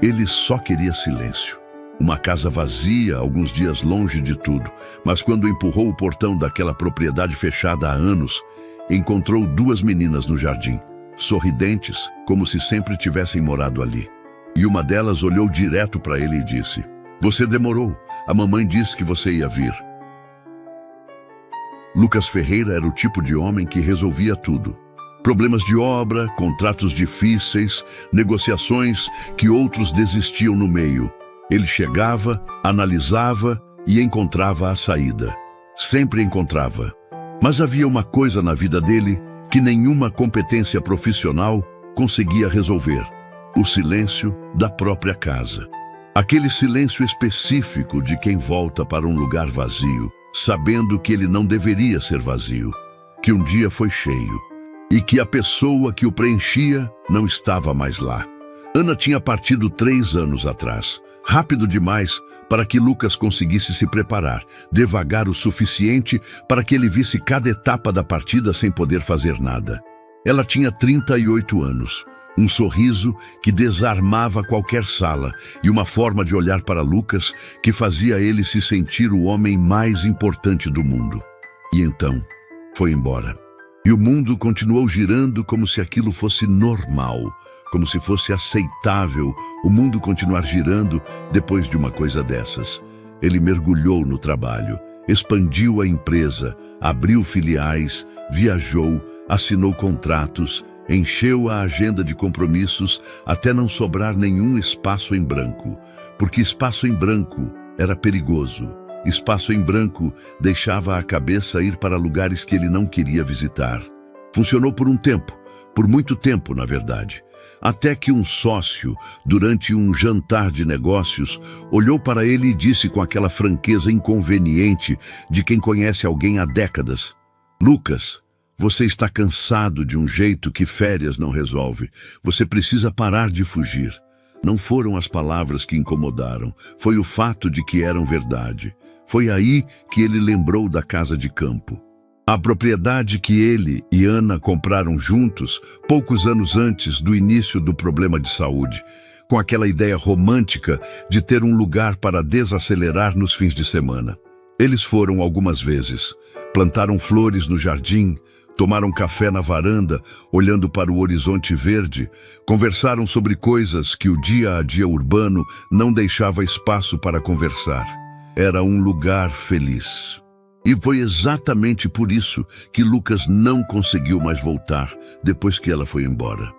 Ele só queria silêncio. Uma casa vazia, alguns dias longe de tudo, mas quando empurrou o portão daquela propriedade fechada há anos, encontrou duas meninas no jardim, sorridentes, como se sempre tivessem morado ali. E uma delas olhou direto para ele e disse: "Você demorou. A mamãe disse que você ia vir." Lucas Ferreira era o tipo de homem que resolvia tudo. Problemas de obra, contratos difíceis, negociações que outros desistiam no meio. Ele chegava, analisava e encontrava a saída. Sempre encontrava. Mas havia uma coisa na vida dele que nenhuma competência profissional conseguia resolver: o silêncio da própria casa. Aquele silêncio específico de quem volta para um lugar vazio, sabendo que ele não deveria ser vazio, que um dia foi cheio, e que a pessoa que o preenchia não estava mais lá. Ana tinha partido 3 anos atrás, rápido demais para que Lucas conseguisse se preparar, devagar o suficiente para que ele visse cada etapa da partida sem poder fazer nada. Ela tinha 38 anos, um sorriso que desarmava qualquer sala e uma forma de olhar para Lucas que fazia ele se sentir o homem mais importante do mundo. E então, foi embora. E o mundo continuou girando como se aquilo fosse normal, como se fosse aceitável o mundo continuar girando depois de uma coisa dessas. Ele mergulhou no trabalho, expandiu a empresa, abriu filiais, viajou, assinou contratos, encheu a agenda de compromissos até não sobrar nenhum espaço em branco, porque espaço em branco era perigoso. Espaço em branco deixava a cabeça ir para lugares que ele não queria visitar. Funcionou por um tempo, por muito tempo, na verdade. Até que um sócio, durante um jantar de negócios, olhou para ele e disse com aquela franqueza inconveniente de quem conhece alguém há décadas: "Lucas, você está cansado de um jeito que férias não resolve. Você precisa parar de fugir." Não foram as palavras que incomodaram, foi o fato de que eram verdade. Foi aí que ele lembrou da casa de campo. A propriedade que ele e Ana compraram juntos, poucos anos antes do início do problema de saúde, com aquela ideia romântica de ter um lugar para desacelerar nos fins de semana. Eles foram algumas vezes, plantaram flores no jardim, tomaram café na varanda, olhando para o horizonte verde, conversaram sobre coisas que o dia a dia urbano não deixava espaço para conversar. Era um lugar feliz. E foi exatamente por isso que Lucas não conseguiu mais voltar depois que ela foi embora.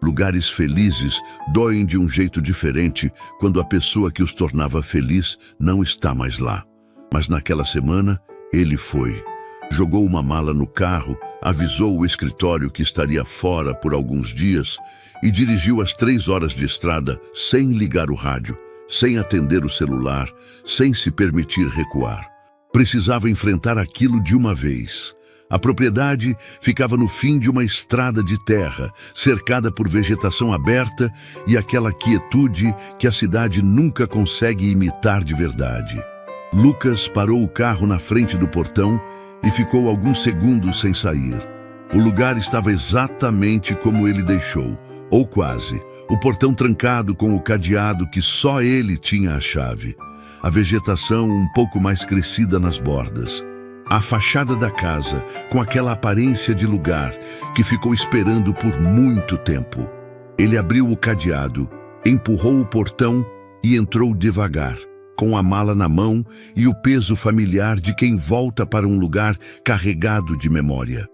Lugares felizes doem de um jeito diferente quando a pessoa que os tornava feliz não está mais lá. Mas naquela semana, ele foi. Jogou uma mala no carro, avisou o escritório que estaria fora por alguns dias e dirigiu as 3 horas de estrada sem ligar o rádio, sem atender o celular, sem se permitir recuar. Precisava enfrentar aquilo de uma vez. A propriedade ficava no fim de uma estrada de terra, cercada por vegetação aberta e aquela quietude que a cidade nunca consegue imitar de verdade. Lucas parou o carro na frente do portão e ficou alguns segundos sem sair. O lugar estava exatamente como ele deixou, ou quase. O portão trancado com o cadeado que só ele tinha a chave. A vegetação um pouco mais crescida nas bordas. A fachada da casa, com aquela aparência de lugar que ficou esperando por muito tempo. Ele abriu o cadeado, empurrou o portão e entrou devagar, com a mala na mão e o peso familiar de quem volta para um lugar carregado de memória.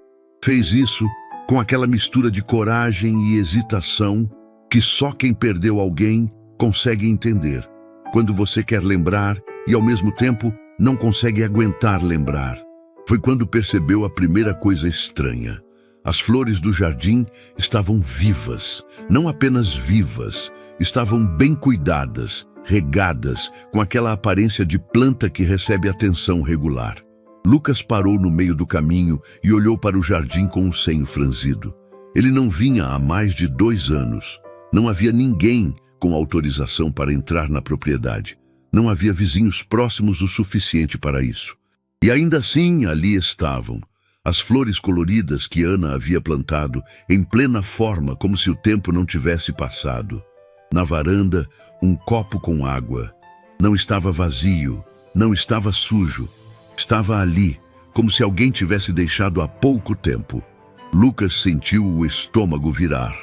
Fez isso com aquela mistura de coragem e hesitação que só quem perdeu alguém consegue entender. Quando você quer lembrar e, ao mesmo tempo, não consegue aguentar lembrar. Foi quando percebeu a primeira coisa estranha. As flores do jardim estavam vivas, não apenas vivas, estavam bem cuidadas, regadas, com aquela aparência de planta que recebe atenção regular. Lucas parou no meio do caminho e olhou para o jardim com o senho franzido. Ele não vinha há mais de 2 anos. Não havia ninguém com autorização para entrar na propriedade. Não havia vizinhos próximos o suficiente para isso. E ainda assim, ali estavam, as flores coloridas que Ana havia plantado, em plena forma, como se o tempo não tivesse passado. Na varanda, um copo com água. Não estava vazio, não estava sujo. Estava ali, como se alguém tivesse deixado há pouco tempo. Lucas sentiu o estômago virar.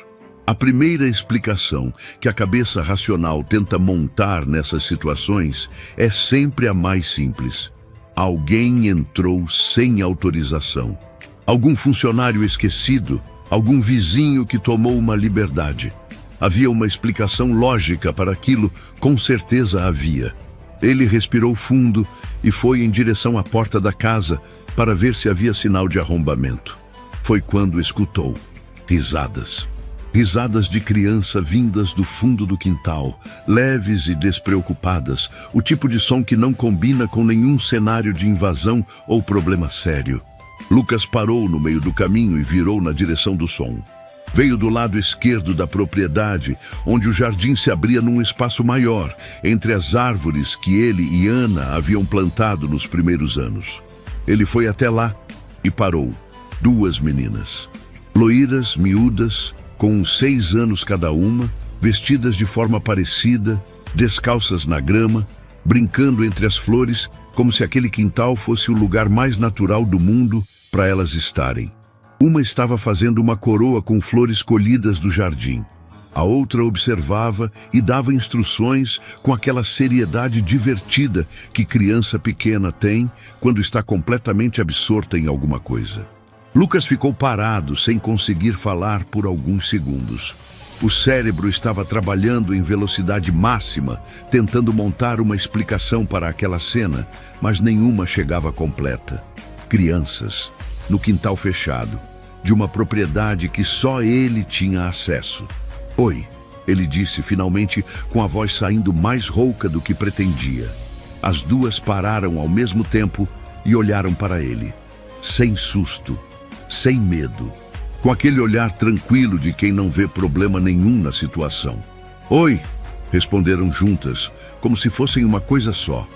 A primeira explicação que a cabeça racional tenta montar nessas situações é sempre a mais simples. Alguém entrou sem autorização. Algum funcionário esquecido, algum vizinho que tomou uma liberdade. Havia uma explicação lógica para aquilo, com certeza havia. Ele respirou fundo e foi em direção à porta da casa para ver se havia sinal de arrombamento. Foi quando escutou risadas. Risadas de criança vindas do fundo do quintal, leves e despreocupadas, o tipo de som que não combina com nenhum cenário de invasão ou problema sério. Lucas parou no meio do caminho e virou na direção do som. Veio do lado esquerdo da propriedade, onde o jardim se abria num espaço maior, entre as árvores que ele e Ana haviam plantado nos primeiros anos. Ele foi até lá e parou. 2 meninas, loiras, miúdas, com uns 6 anos cada uma, vestidas de forma parecida, descalças na grama, brincando entre as flores, como se aquele quintal fosse o lugar mais natural do mundo para elas estarem. Uma estava fazendo uma coroa com flores colhidas do jardim. A outra observava e dava instruções com aquela seriedade divertida que criança pequena tem quando está completamente absorta em alguma coisa. Lucas ficou parado, sem conseguir falar por alguns segundos. O cérebro estava trabalhando em velocidade máxima, tentando montar uma explicação para aquela cena, mas nenhuma chegava completa. Crianças, no quintal fechado, de uma propriedade que só ele tinha acesso. "Oi", ele disse finalmente, com a voz saindo mais rouca do que pretendia. As 2 pararam ao mesmo tempo e olharam para ele, sem susto, sem medo, com aquele olhar tranquilo de quem não vê problema nenhum na situação. "Oi", responderam juntas, como se fossem uma coisa só.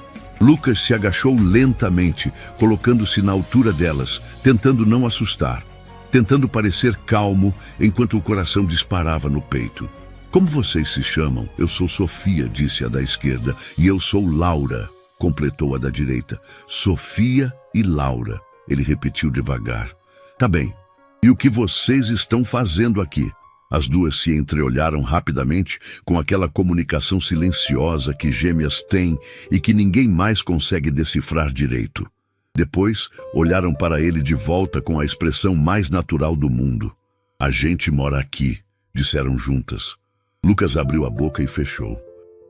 Lucas se agachou lentamente, colocando-se na altura delas, tentando não assustar, tentando parecer calmo enquanto o coração disparava no peito. "Como vocês se chamam?" "Eu sou Sofia", disse a da esquerda. "E eu sou Laura", completou a da direita. "Sofia e Laura", ele repetiu devagar. "Tá bem. E o que vocês estão fazendo aqui?" As 2 se entreolharam rapidamente, com aquela comunicação silenciosa que gêmeas têm e que ninguém mais consegue decifrar direito. Depois, olharam para ele de volta com a expressão mais natural do mundo. "A gente mora aqui", disseram juntas. Lucas abriu a boca e fechou.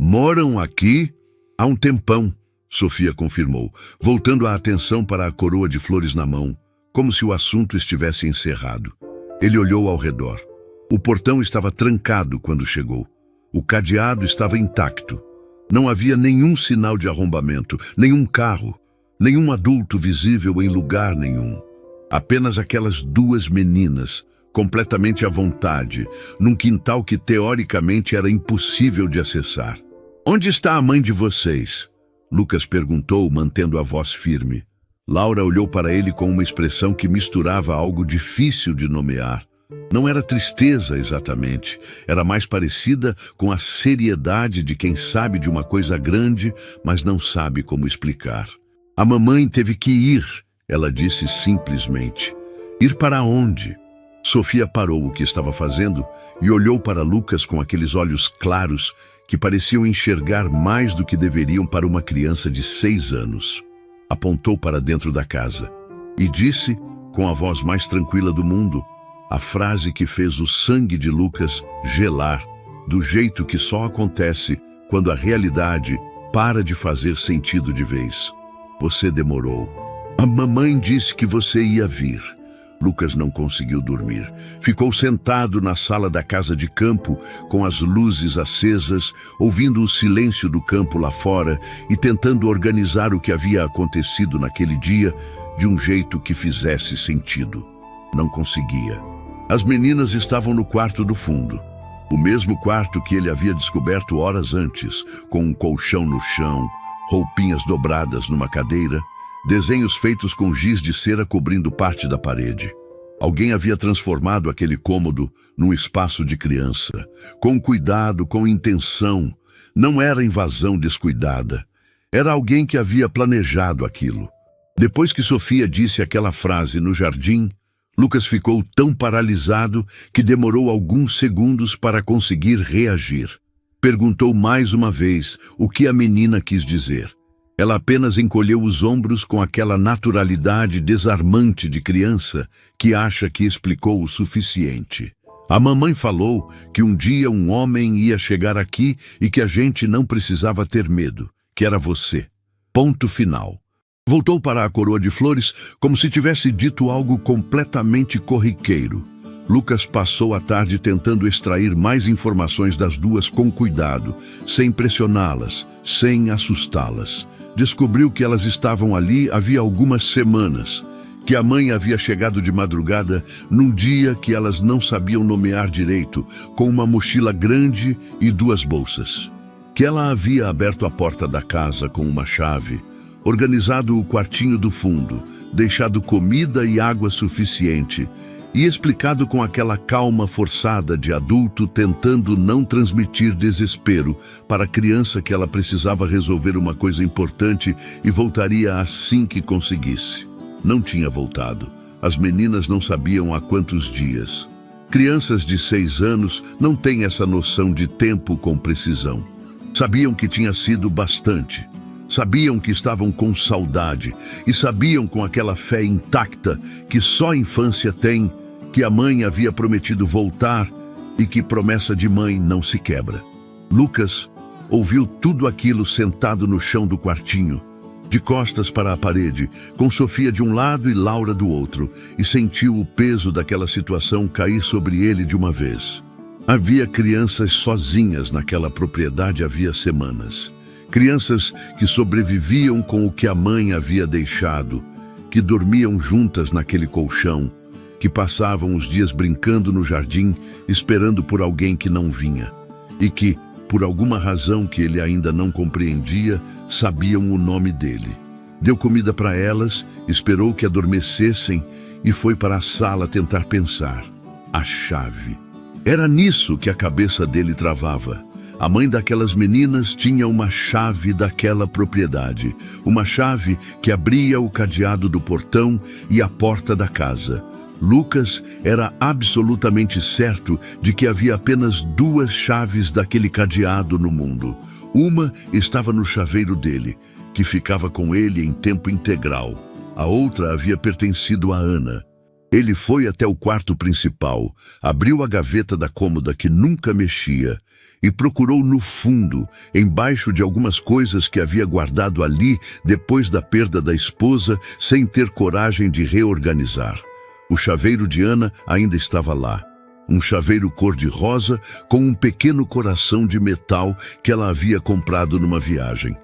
"Moram aqui? Há um tempão", Sofia confirmou, voltando a atenção para a coroa de flores na mão, como se o assunto estivesse encerrado. Ele olhou ao redor. O portão estava trancado quando chegou. O cadeado estava intacto. Não havia nenhum sinal de arrombamento, nenhum carro, nenhum adulto visível em lugar nenhum. Apenas aquelas 2 meninas, completamente à vontade, num quintal que teoricamente era impossível de acessar. "Onde está a mãe de vocês?" Lucas perguntou, mantendo a voz firme. Laura olhou para ele com uma expressão que misturava algo difícil de nomear. Não era tristeza exatamente, era mais parecida com a seriedade de quem sabe de uma coisa grande, mas não sabe como explicar. "A mamãe teve que ir", ela disse simplesmente. "Ir para onde?" Sofia parou o que estava fazendo e olhou para Lucas com aqueles olhos claros que pareciam enxergar mais do que deveriam para uma criança de 6 anos. Apontou para dentro da casa e disse, com a voz mais tranquila do mundo, a frase que fez o sangue de Lucas gelar, do jeito que só acontece quando a realidade para de fazer sentido de vez. "Você demorou. A mamãe disse que você ia vir." Lucas não conseguiu dormir. Ficou sentado na sala da casa de campo, com as luzes acesas, ouvindo o silêncio do campo lá fora e tentando organizar o que havia acontecido naquele dia de um jeito que fizesse sentido. Não conseguia. As meninas estavam no quarto do fundo. O mesmo quarto que ele havia descoberto horas antes, com um colchão no chão, roupinhas dobradas numa cadeira, desenhos feitos com giz de cera cobrindo parte da parede. Alguém havia transformado aquele cômodo num espaço de criança, com cuidado, com intenção. Não era invasão descuidada. Era alguém que havia planejado aquilo. Depois que Sofia disse aquela frase no jardim, Lucas ficou tão paralisado que demorou alguns segundos para conseguir reagir. Perguntou mais uma vez o que a menina quis dizer. Ela apenas encolheu os ombros com aquela naturalidade desarmante de criança que acha que explicou o suficiente. A mamãe falou que um dia um homem ia chegar aqui e que a gente não precisava ter medo, que era você. Ponto final. Voltou para a coroa de flores como se tivesse dito algo completamente corriqueiro. Lucas passou a tarde tentando extrair mais informações das duas com cuidado, sem pressioná-las, sem assustá-las. Descobriu que elas estavam ali havia algumas semanas, que a mãe havia chegado de madrugada num dia que elas não sabiam nomear direito, com uma mochila grande e 2 bolsas. Que ela havia aberto a porta da casa com uma chave, organizado o quartinho do fundo, deixado comida e água suficiente, e explicado com aquela calma forçada de adulto tentando não transmitir desespero para a criança que ela precisava resolver uma coisa importante e voltaria assim que conseguisse. Não tinha voltado. As meninas não sabiam há quantos dias. Crianças de 6 anos não têm essa noção de tempo com precisão. Sabiam que tinha sido bastante. Sabiam que estavam com saudade e sabiam com aquela fé intacta que só a infância tem, que a mãe havia prometido voltar e que promessa de mãe não se quebra. Lucas ouviu tudo aquilo sentado no chão do quartinho, de costas para a parede, com Sofia de um lado e Laura do outro, e sentiu o peso daquela situação cair sobre ele de uma vez. Havia crianças sozinhas naquela propriedade havia semanas. Crianças que sobreviviam com o que a mãe havia deixado, que dormiam juntas naquele colchão, que passavam os dias brincando no jardim, esperando por alguém que não vinha, e que, por alguma razão que ele ainda não compreendia, sabiam o nome dele. Deu comida para elas, esperou que adormecessem e foi para a sala tentar pensar. A chave. Era nisso que a cabeça dele travava. A mãe daquelas meninas tinha uma chave daquela propriedade, uma chave que abria o cadeado do portão e a porta da casa. Lucas era absolutamente certo de que havia apenas 2 chaves daquele cadeado no mundo. Uma estava no chaveiro dele, que ficava com ele em tempo integral. A outra havia pertencido a Ana. Ele foi até o quarto principal, abriu a gaveta da cômoda que nunca mexia e procurou no fundo, embaixo de algumas coisas que havia guardado ali depois da perda da esposa, sem ter coragem de reorganizar. O chaveiro de Ana ainda estava lá. Um chaveiro cor-de-rosa com um pequeno coração de metal que ela havia comprado numa viagem.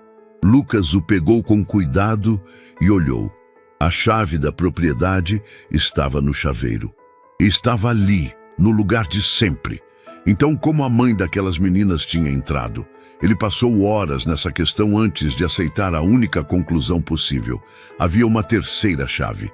Lucas o pegou com cuidado e olhou. A chave da propriedade estava no chaveiro. Estava ali, no lugar de sempre. Então, como a mãe daquelas meninas tinha entrado? Ele passou horas nessa questão antes de aceitar a única conclusão possível. Havia uma terceira chave.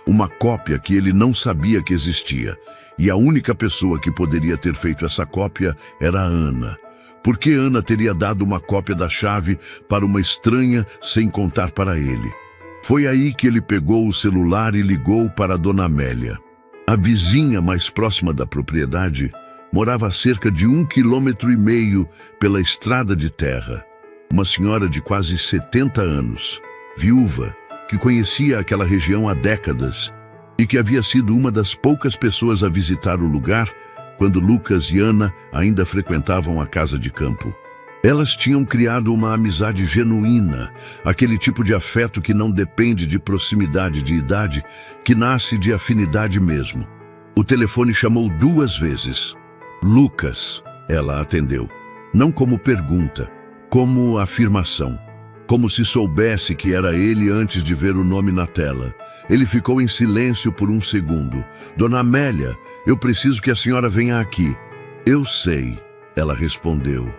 Uma cópia que ele não sabia que existia. E a única pessoa que poderia ter feito essa cópia era a Ana. Por que Ana teria dado uma cópia da chave para uma estranha sem contar para ele? Foi aí que ele pegou o celular e ligou para a Dona Amélia. A vizinha mais próxima da propriedade morava a cerca de 1,5 km pela estrada de terra. Uma senhora de quase 70 anos, viúva, que conhecia aquela região há décadas e que havia sido uma das poucas pessoas a visitar o lugar quando Lucas e Ana ainda frequentavam a casa de campo. Elas tinham criado uma amizade genuína, aquele tipo de afeto que não depende de proximidade de idade, que nasce de afinidade mesmo. O telefone chamou 2 vezes. Lucas, ela atendeu. Não como pergunta, como afirmação. Como se soubesse que era ele antes de ver o nome na tela. Ele ficou em silêncio por 1 segundo. Dona Amélia, eu preciso que a senhora venha aqui. Eu sei, ela respondeu.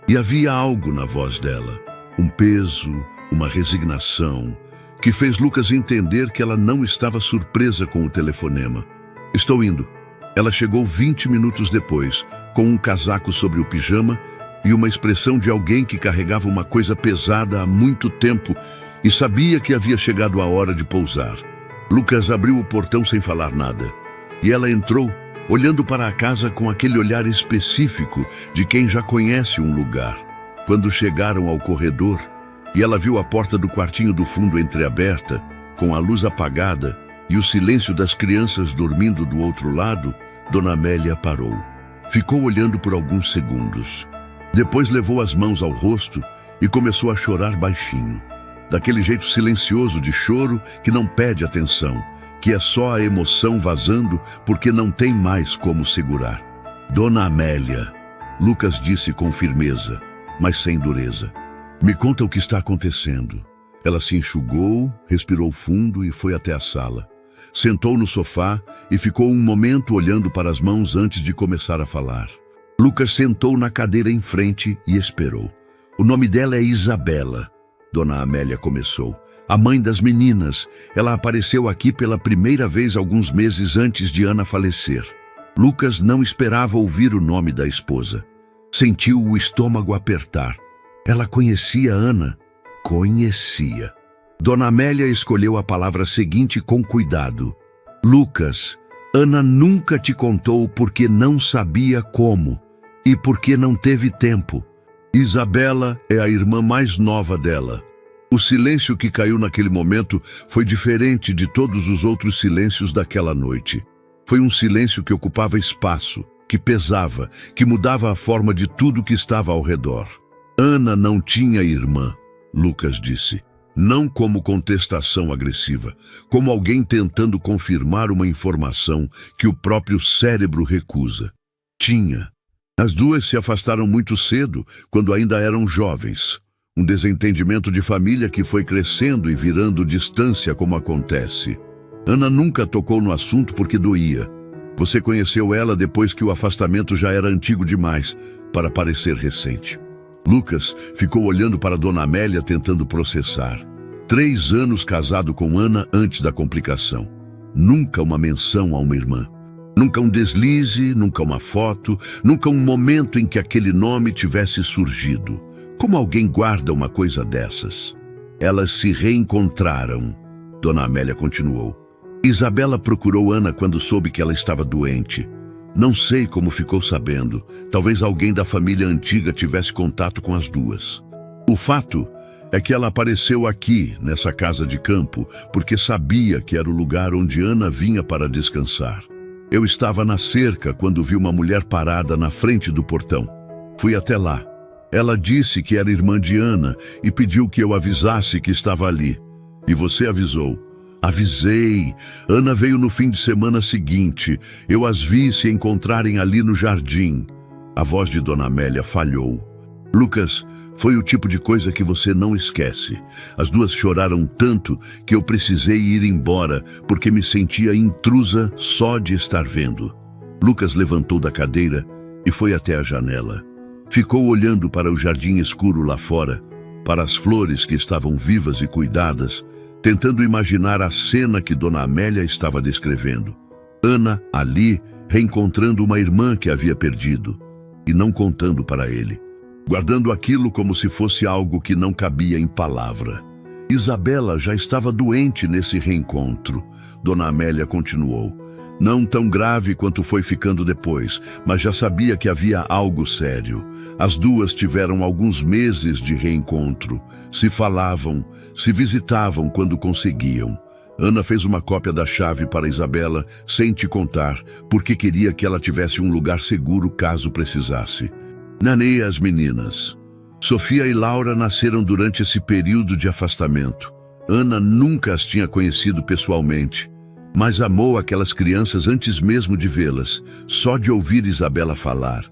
E havia algo na voz dela, um peso, uma resignação, que fez Lucas entender que ela não estava surpresa com o telefonema. Estou indo. Ela chegou 20 minutos depois, com um casaco sobre o pijama e uma expressão de alguém que carregava uma coisa pesada há muito tempo e sabia que havia chegado a hora de pousar. Lucas abriu o portão sem falar nada, e ela entrou, olhando para a casa com aquele olhar específico de quem já conhece um lugar. Quando chegaram ao corredor, e ela viu a porta do quartinho do fundo entreaberta, com a luz apagada e o silêncio das crianças dormindo do outro lado, Dona Amélia parou. Ficou olhando por alguns segundos. Depois levou as mãos ao rosto e começou a chorar baixinho. Daquele jeito silencioso de choro que não pede atenção, que é só a emoção vazando porque não tem mais como segurar. Dona Amélia, Lucas disse com firmeza, mas sem dureza. Me conta o que está acontecendo. Ela se enxugou, respirou fundo e foi até a sala. Sentou no sofá e ficou um momento olhando para as mãos antes de começar a falar. Lucas sentou na cadeira em frente e esperou. O nome dela é Isabela. Dona Amélia começou. A mãe das meninas. Ela apareceu aqui pela primeira vez alguns meses antes de Ana falecer. Lucas não esperava ouvir o nome da esposa. Sentiu o estômago apertar. Ela conhecia Ana? Conhecia. Dona Amélia escolheu a palavra seguinte com cuidado. Lucas, Ana nunca te contou porque não sabia como e porque não teve tempo. Isabela é a irmã mais nova dela. O silêncio que caiu naquele momento foi diferente de todos os outros silêncios daquela noite. Foi um silêncio que ocupava espaço, que pesava, que mudava a forma de tudo que estava ao redor. Ana não tinha irmã, Lucas disse. Não como contestação agressiva, como alguém tentando confirmar uma informação que o próprio cérebro recusa. Tinha. As duas se afastaram muito cedo, quando ainda eram jovens. Um desentendimento de família que foi crescendo e virando distância como acontece. Ana nunca tocou no assunto porque doía. Você conheceu ela depois que o afastamento já era antigo demais para parecer recente. Lucas ficou olhando para Dona Amélia tentando processar. 3 anos casado com Ana antes da complicação. Nunca uma menção a uma irmã. Nunca um deslize, nunca uma foto, nunca um momento em que aquele nome tivesse surgido. Como alguém guarda uma coisa dessas? Elas se reencontraram. Dona Amélia continuou. Isabela procurou Ana quando soube que ela estava doente. Não sei como ficou sabendo. Talvez alguém da família antiga tivesse contato com as duas. O fato é que ela apareceu aqui, nessa casa de campo, porque sabia que era o lugar onde Ana vinha para descansar. Eu estava na cerca quando vi uma mulher parada na frente do portão. Fui até lá. Ela disse que era irmã de Ana e pediu que eu avisasse que estava ali. E você avisou. Avisei. Ana veio no fim de semana seguinte. Eu as vi se encontrarem ali no jardim. A voz de Dona Amélia falhou. Lucas, foi o tipo de coisa que você não esquece. As duas choraram tanto que eu precisei ir embora porque me sentia intrusa só de estar vendo. Lucas levantou da cadeira e foi até a janela. Ficou olhando para o jardim escuro lá fora, para as flores que estavam vivas e cuidadas, tentando imaginar a cena que Dona Amélia estava descrevendo. Ana, ali, reencontrando uma irmã que havia perdido, e não contando para ele, guardando aquilo como se fosse algo que não cabia em palavra. Isabela já estava doente nesse reencontro. Dona Amélia continuou. Não tão grave quanto foi ficando depois, mas já sabia que havia algo sério. As duas tiveram alguns meses de reencontro. Se falavam, se visitavam quando conseguiam. Ana fez uma cópia da chave para Isabela, sem te contar, porque queria que ela tivesse um lugar seguro caso precisasse. Nanei as meninas. Sofia e Laura nasceram durante esse período de afastamento. Ana nunca as tinha conhecido pessoalmente, mas amou aquelas crianças antes mesmo de vê-las, só de ouvir Isabela falar.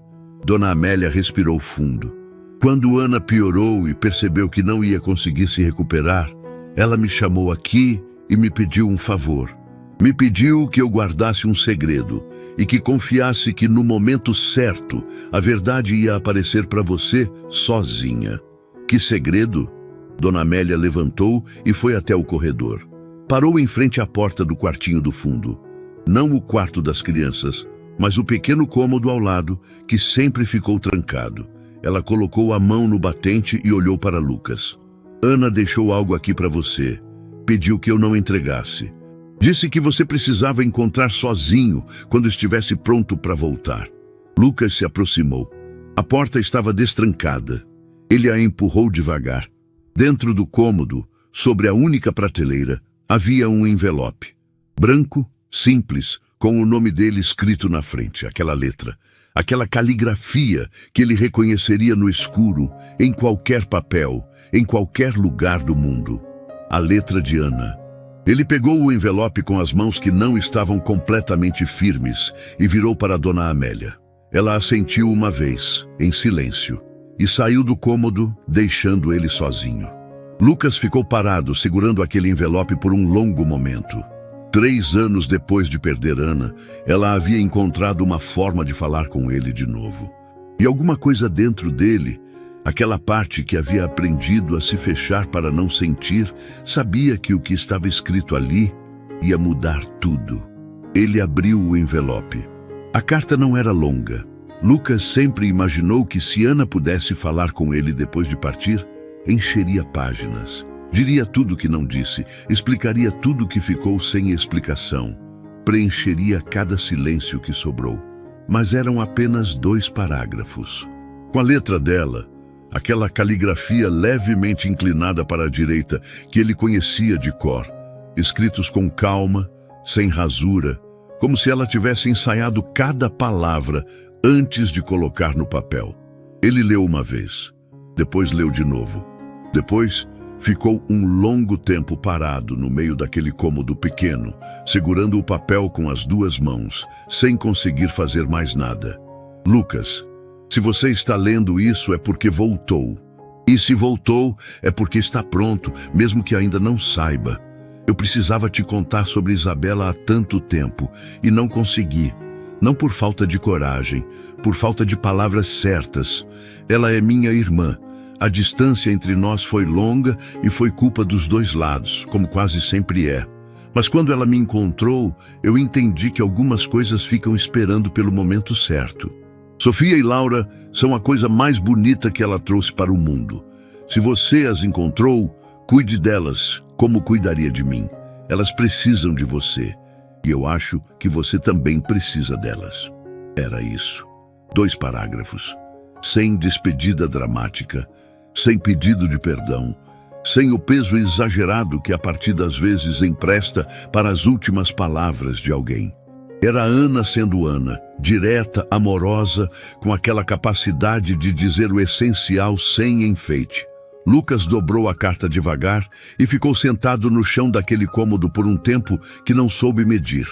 Dona Amélia respirou fundo. Quando Ana piorou e percebeu que não ia conseguir se recuperar, ela me chamou aqui e me pediu um favor. Me pediu que eu guardasse um segredo e que confiasse que no momento certo a verdade ia aparecer para você sozinha. Que segredo? Dona Amélia levantou e foi até o corredor. Parou em frente à porta do quartinho do fundo. Não o quarto das crianças, mas o pequeno cômodo ao lado, que sempre ficou trancado. Ela colocou a mão no batente e olhou para Lucas. Ana deixou algo aqui para você. Pediu que eu não entregasse. Disse que você precisava encontrar sozinho quando estivesse pronto para voltar. Lucas se aproximou. A porta estava destrancada. Ele a empurrou devagar. Dentro do cômodo, sobre a única prateleira, havia um envelope. Branco, simples, com o nome dele escrito na frente, aquela letra. Aquela caligrafia que ele reconheceria no escuro, em qualquer papel, em qualquer lugar do mundo. A letra de Ana. Ele pegou o envelope com as mãos que não estavam completamente firmes e virou para Dona Amélia. Ela assentiu uma vez, em silêncio, e saiu do cômodo, deixando ele sozinho. Lucas ficou parado, segurando aquele envelope por um longo momento. 3 anos depois de perder Ana, ela havia encontrado uma forma de falar com ele de novo. E alguma coisa dentro dele, aquela parte que havia aprendido a se fechar para não sentir, sabia que o que estava escrito ali ia mudar tudo. Ele abriu o envelope. A carta não era longa. Lucas sempre imaginou que se Ana pudesse falar com ele depois de partir, encheria páginas. Diria tudo o que não disse, explicaria tudo o que ficou sem explicação, preencheria cada silêncio que sobrou. Mas eram apenas 2 parágrafos. Com a letra dela, aquela caligrafia levemente inclinada para a direita que ele conhecia de cor, escritos com calma, sem rasura, como se ela tivesse ensaiado cada palavra antes de colocar no papel. Ele leu uma vez, depois leu de novo. Depois, ficou um longo tempo parado no meio daquele cômodo pequeno, segurando o papel com as 2 mãos, sem conseguir fazer mais nada. Lucas, se você está lendo isso é porque voltou. E se voltou, é porque está pronto, mesmo que ainda não saiba. Eu precisava te contar sobre Isabela há tanto tempo, e não consegui. Não por falta de coragem, por falta de palavras certas. Ela é minha irmã. A distância entre nós foi longa e foi culpa dos 2 lados, como quase sempre é. Mas quando ela me encontrou, eu entendi que algumas coisas ficam esperando pelo momento certo. Sofia e Laura são a coisa mais bonita que ela trouxe para o mundo. Se você as encontrou, cuide delas como cuidaria de mim. Elas precisam de você. E eu acho que você também precisa delas. Era isso. 2 parágrafos. Sem despedida dramática. Sem pedido de perdão. Sem o peso exagerado que a partir das vezes empresta para as últimas palavras de alguém. Era Ana sendo Ana, direta, amorosa, com aquela capacidade de dizer o essencial sem enfeite. Lucas dobrou a carta devagar e ficou sentado no chão daquele cômodo por um tempo que não soube medir.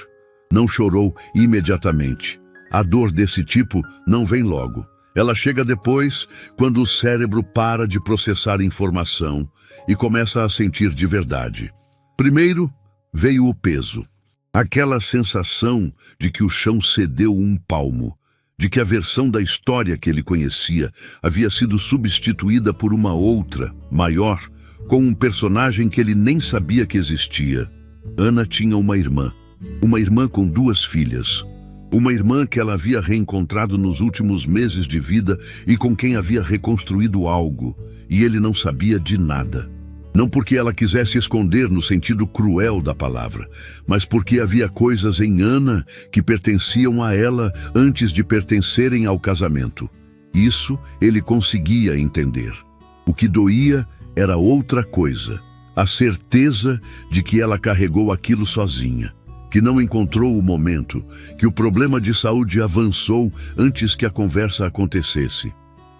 Não chorou imediatamente. A dor desse tipo não vem logo. Ela chega depois, quando o cérebro para de processar informação e começa a sentir de verdade. Primeiro, veio o peso. Aquela sensação de que o chão cedeu um palmo, de que a versão da história que ele conhecia havia sido substituída por uma outra, maior, com um personagem que ele nem sabia que existia. Ana tinha uma irmã com 2 filhas. Uma irmã que ela havia reencontrado nos últimos meses de vida e com quem havia reconstruído algo, e ele não sabia de nada. Não porque ela quisesse esconder no sentido cruel da palavra, mas porque havia coisas em Ana que pertenciam a ela antes de pertencerem ao casamento. Isso ele conseguia entender. O que doía era outra coisa, a certeza de que ela carregou aquilo sozinha, que não encontrou o momento, que o problema de saúde avançou antes que a conversa acontecesse.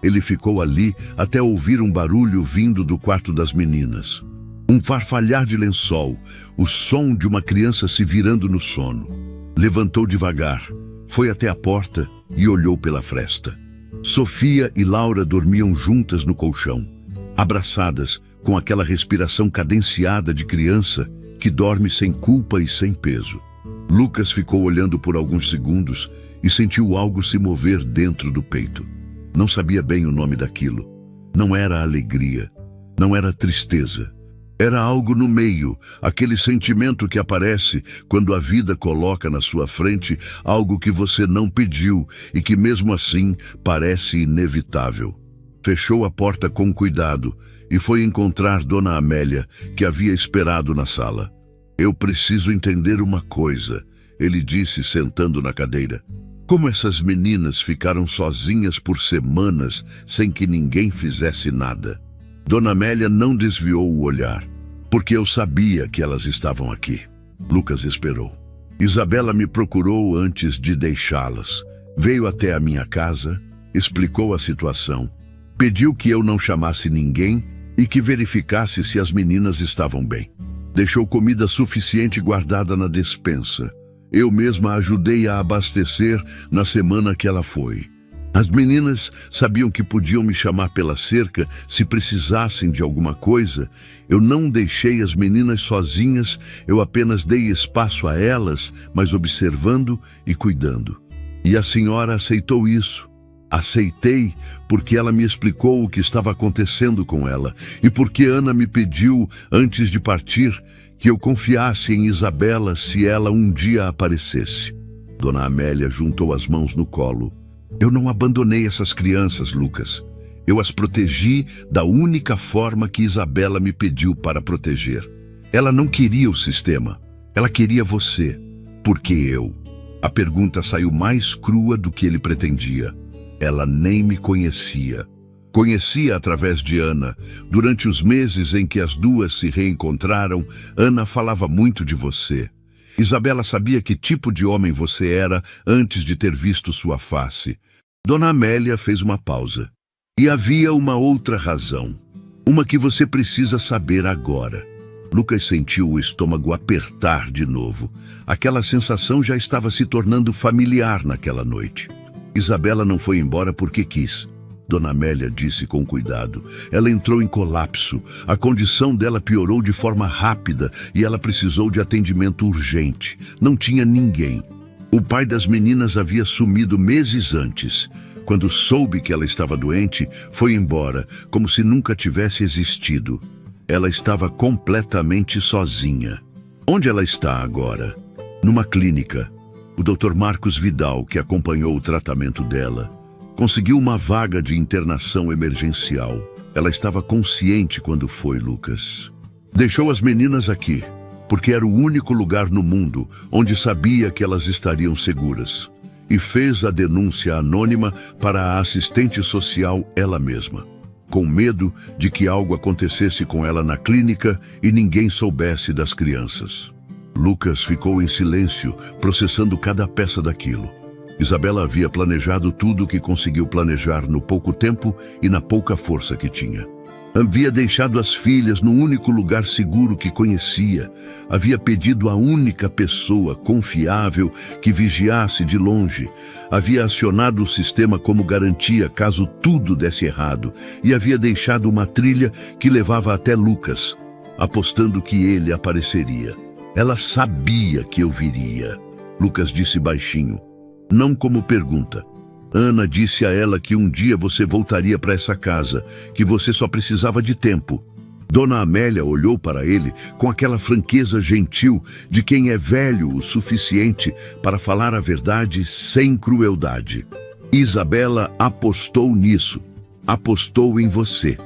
Ele ficou ali até ouvir um barulho vindo do quarto das meninas. Um farfalhar de lençol, o som de uma criança se virando no sono. Levantou devagar, foi até a porta e olhou pela fresta. Sofia e Laura dormiam juntas no colchão, abraçadas, com aquela respiração cadenciada de criança que dorme sem culpa e sem peso. Lucas ficou olhando por alguns segundos e sentiu algo se mover dentro do peito. Não sabia bem o nome daquilo. Não era alegria, não era tristeza. Era algo no meio, aquele sentimento que aparece quando a vida coloca na sua frente algo que você não pediu e que mesmo assim parece inevitável. Fechou a porta com cuidado e foi encontrar Dona Amélia, que havia esperado na sala. "Eu preciso entender uma coisa", ele disse sentando na cadeira. "Como essas meninas ficaram sozinhas por semanas sem que ninguém fizesse nada?" Dona Amélia não desviou o olhar, porque eu sabia que elas estavam aqui. Lucas esperou. Isabela me procurou antes de deixá-las. Veio até a minha casa, explicou a situação, pediu que eu não chamasse ninguém e que verificasse se as meninas estavam bem. Deixou comida suficiente guardada na despensa. Eu mesma ajudei a abastecer na semana que ela foi. As meninas sabiam que podiam me chamar pela cerca se precisassem de alguma coisa. Eu não deixei as meninas sozinhas, eu apenas dei espaço a elas, mas observando e cuidando. E a senhora aceitou isso. Aceitei porque ela me explicou o que estava acontecendo com ela e porque Ana me pediu, antes de partir, que eu confiasse em Isabela se ela um dia aparecesse. Dona Amélia juntou as mãos no colo. "Eu não abandonei essas crianças, Lucas. Eu as protegi da única forma que Isabela me pediu para proteger. Ela não queria o sistema. Ela queria você. Por que eu?" A pergunta saiu mais crua do que ele pretendia. Ela nem me conhecia. Conhecia através de Ana. Durante os meses em que as duas se reencontraram, Ana falava muito de você. Isabela sabia que tipo de homem você era antes de ter visto sua face. Dona Amélia fez uma pausa. "E havia uma outra razão. Uma que você precisa saber agora." Lucas sentiu o estômago apertar de novo. Aquela sensação já estava se tornando familiar naquela noite. Isabela não foi embora porque quis. Dona Amélia disse com cuidado. Ela entrou em colapso. A condição dela piorou de forma rápida e ela precisou de atendimento urgente. Não tinha ninguém. O pai das meninas havia sumido meses antes. Quando soube que ela estava doente, foi embora, como se nunca tivesse existido. Ela estava completamente sozinha. Onde ela está agora? Numa clínica. O Dr. Marcos Vidal, que acompanhou o tratamento dela, conseguiu uma vaga de internação emergencial. Ela estava consciente quando foi, Lucas. Deixou as meninas aqui, porque era o único lugar no mundo onde sabia que elas estariam seguras. E fez a denúncia anônima para a assistente social ela mesma, com medo de que algo acontecesse com ela na clínica e ninguém soubesse das crianças. Lucas ficou em silêncio, processando cada peça daquilo. Isabela havia planejado tudo o que conseguiu planejar no pouco tempo e na pouca força que tinha. Havia deixado as filhas no único lugar seguro que conhecia. Havia pedido a única pessoa confiável que vigiasse de longe. Havia acionado o sistema como garantia caso tudo desse errado. E havia deixado uma trilha que levava até Lucas, apostando que ele apareceria. Ela sabia que eu viria. Lucas disse baixinho, não como pergunta. Ana disse a ela que um dia você voltaria para essa casa, que você só precisava de tempo. Dona Amélia olhou para ele com aquela franqueza gentil de quem é velho o suficiente para falar a verdade sem crueldade. Isabela apostou nisso. Apostou em você.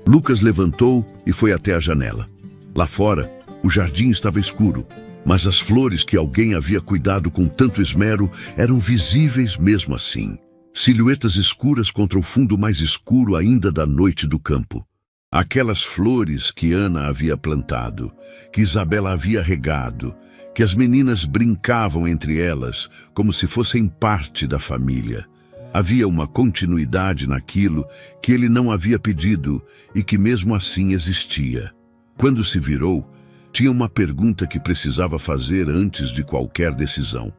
Lucas levantou e foi até a janela. Lá fora, o jardim estava escuro, mas as flores que alguém havia cuidado com tanto esmero eram visíveis mesmo assim. Silhuetas escuras contra o fundo mais escuro ainda da noite do campo. Aquelas flores que Ana havia plantado, que Isabela havia regado, que as meninas brincavam entre elas como se fossem parte da família. Havia uma continuidade naquilo que ele não havia pedido e que mesmo assim existia. Quando se virou, tinha uma pergunta que precisava fazer antes de qualquer decisão.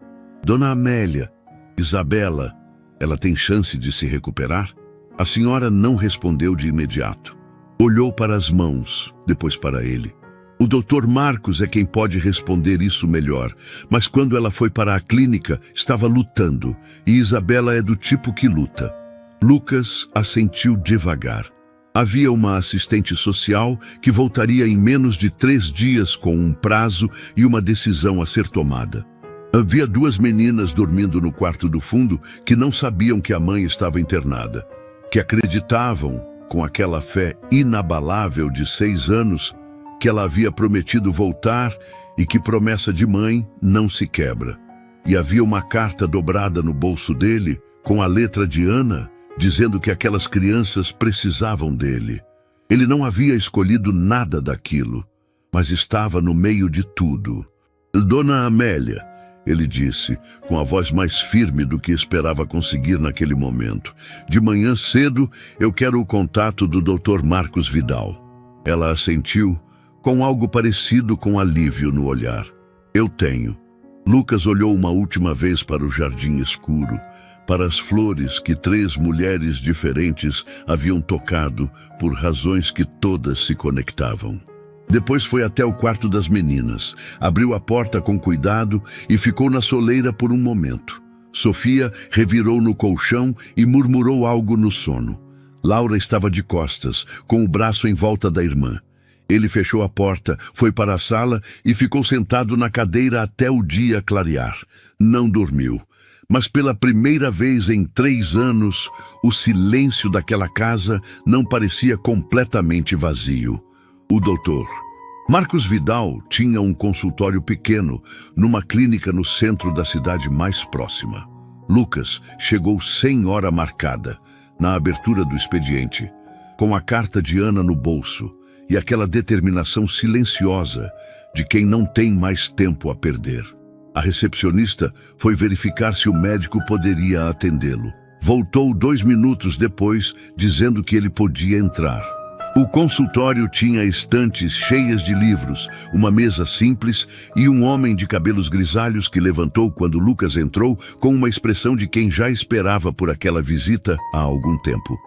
Dona Amélia, Isabela, ela tem chance de se recuperar? A senhora não respondeu de imediato. Olhou para as mãos, depois para ele. O Dr. Marcos é quem pode responder isso melhor, mas quando ela foi para a clínica, estava lutando, e Isabela é do tipo que luta. Lucas assentiu devagar. Havia uma assistente social que voltaria em menos de 3 dias com um prazo e uma decisão a ser tomada. Havia 2 meninas dormindo no quarto do fundo que não sabiam que a mãe estava internada, que acreditavam, com aquela fé inabalável de 6 anos, que ela havia prometido voltar e que promessa de mãe não se quebra. E havia uma carta dobrada no bolso dele, com a letra de Ana, dizendo que aquelas crianças precisavam dele. Ele não havia escolhido nada daquilo, mas estava no meio de tudo. Dona Amélia, ele disse, com a voz mais firme do que esperava conseguir naquele momento. De manhã cedo, eu quero o contato do Dr. Marcos Vidal. Ela assentiu, com algo parecido com alívio no olhar. Eu tenho. Lucas olhou uma última vez para o jardim escuro, para as flores que 3 mulheres diferentes haviam tocado por razões que todas se conectavam. Depois foi até o quarto das meninas, abriu a porta com cuidado e ficou na soleira por um momento. Sofia revirou no colchão e murmurou algo no sono. Laura estava de costas, com o braço em volta da irmã. Ele fechou a porta, foi para a sala e ficou sentado na cadeira até o dia clarear. Não dormiu. Mas pela primeira vez em 3 anos, o silêncio daquela casa não parecia completamente vazio. O doutor Marcos Vidal tinha um consultório pequeno, numa clínica no centro da cidade mais próxima. Lucas chegou sem hora marcada, na abertura do expediente, com a carta de Ana no bolso e aquela determinação silenciosa de quem não tem mais tempo a perder. A recepcionista foi verificar se o médico poderia atendê-lo. Voltou 2 minutos depois, dizendo que ele podia entrar. O consultório tinha estantes cheias de livros, uma mesa simples e um homem de cabelos grisalhos que levantou quando Lucas entrou com uma expressão de quem já esperava por aquela visita há algum tempo.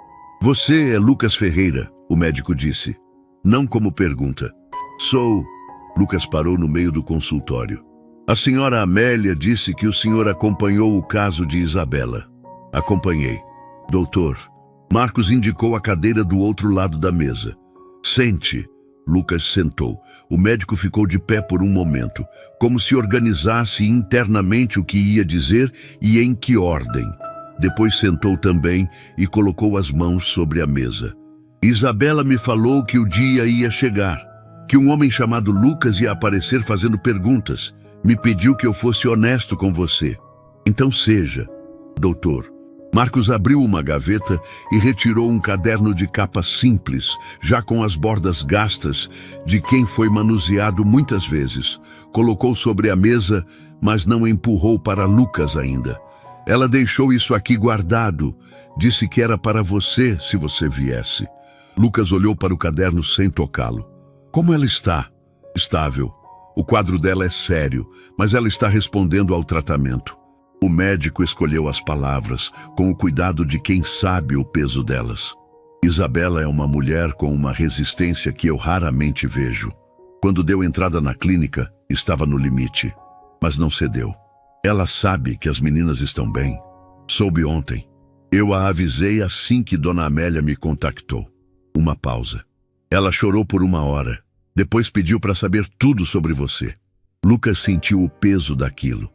Você é Lucas Ferreira, o médico disse. Não como pergunta. Sou. Lucas parou no meio do consultório. A senhora Amélia disse que o senhor acompanhou o caso de Isabela. Acompanhei. Doutor. Marcos indicou a cadeira do outro lado da mesa. Sente. Lucas sentou. O médico ficou de pé por um momento, como se organizasse internamente o que ia dizer e em que ordem. Depois sentou também e colocou as mãos sobre a mesa. Isabela me falou que o dia ia chegar, que um homem chamado Lucas ia aparecer fazendo perguntas. Me pediu que eu fosse honesto com você. Então seja, doutor. Marcos abriu uma gaveta e retirou um caderno de capa simples, já com as bordas gastas, de quem foi manuseado muitas vezes. Colocou sobre a mesa, mas não empurrou para Lucas ainda. Ela deixou isso aqui guardado. Disse que era para você, se você viesse. Lucas olhou para o caderno sem tocá-lo. Como ela está? Estável. O quadro dela é sério, mas ela está respondendo ao tratamento. O médico escolheu as palavras, com o cuidado de quem sabe o peso delas. Isabela é uma mulher com uma resistência que eu raramente vejo. Quando deu entrada na clínica, estava no limite, mas não cedeu. Ela sabe que as meninas estão bem. Soube ontem. Eu a avisei assim que Dona Amélia me contactou. Uma pausa. Ela chorou por 1 hora. Depois pediu para saber tudo sobre você. Lucas sentiu o peso daquilo.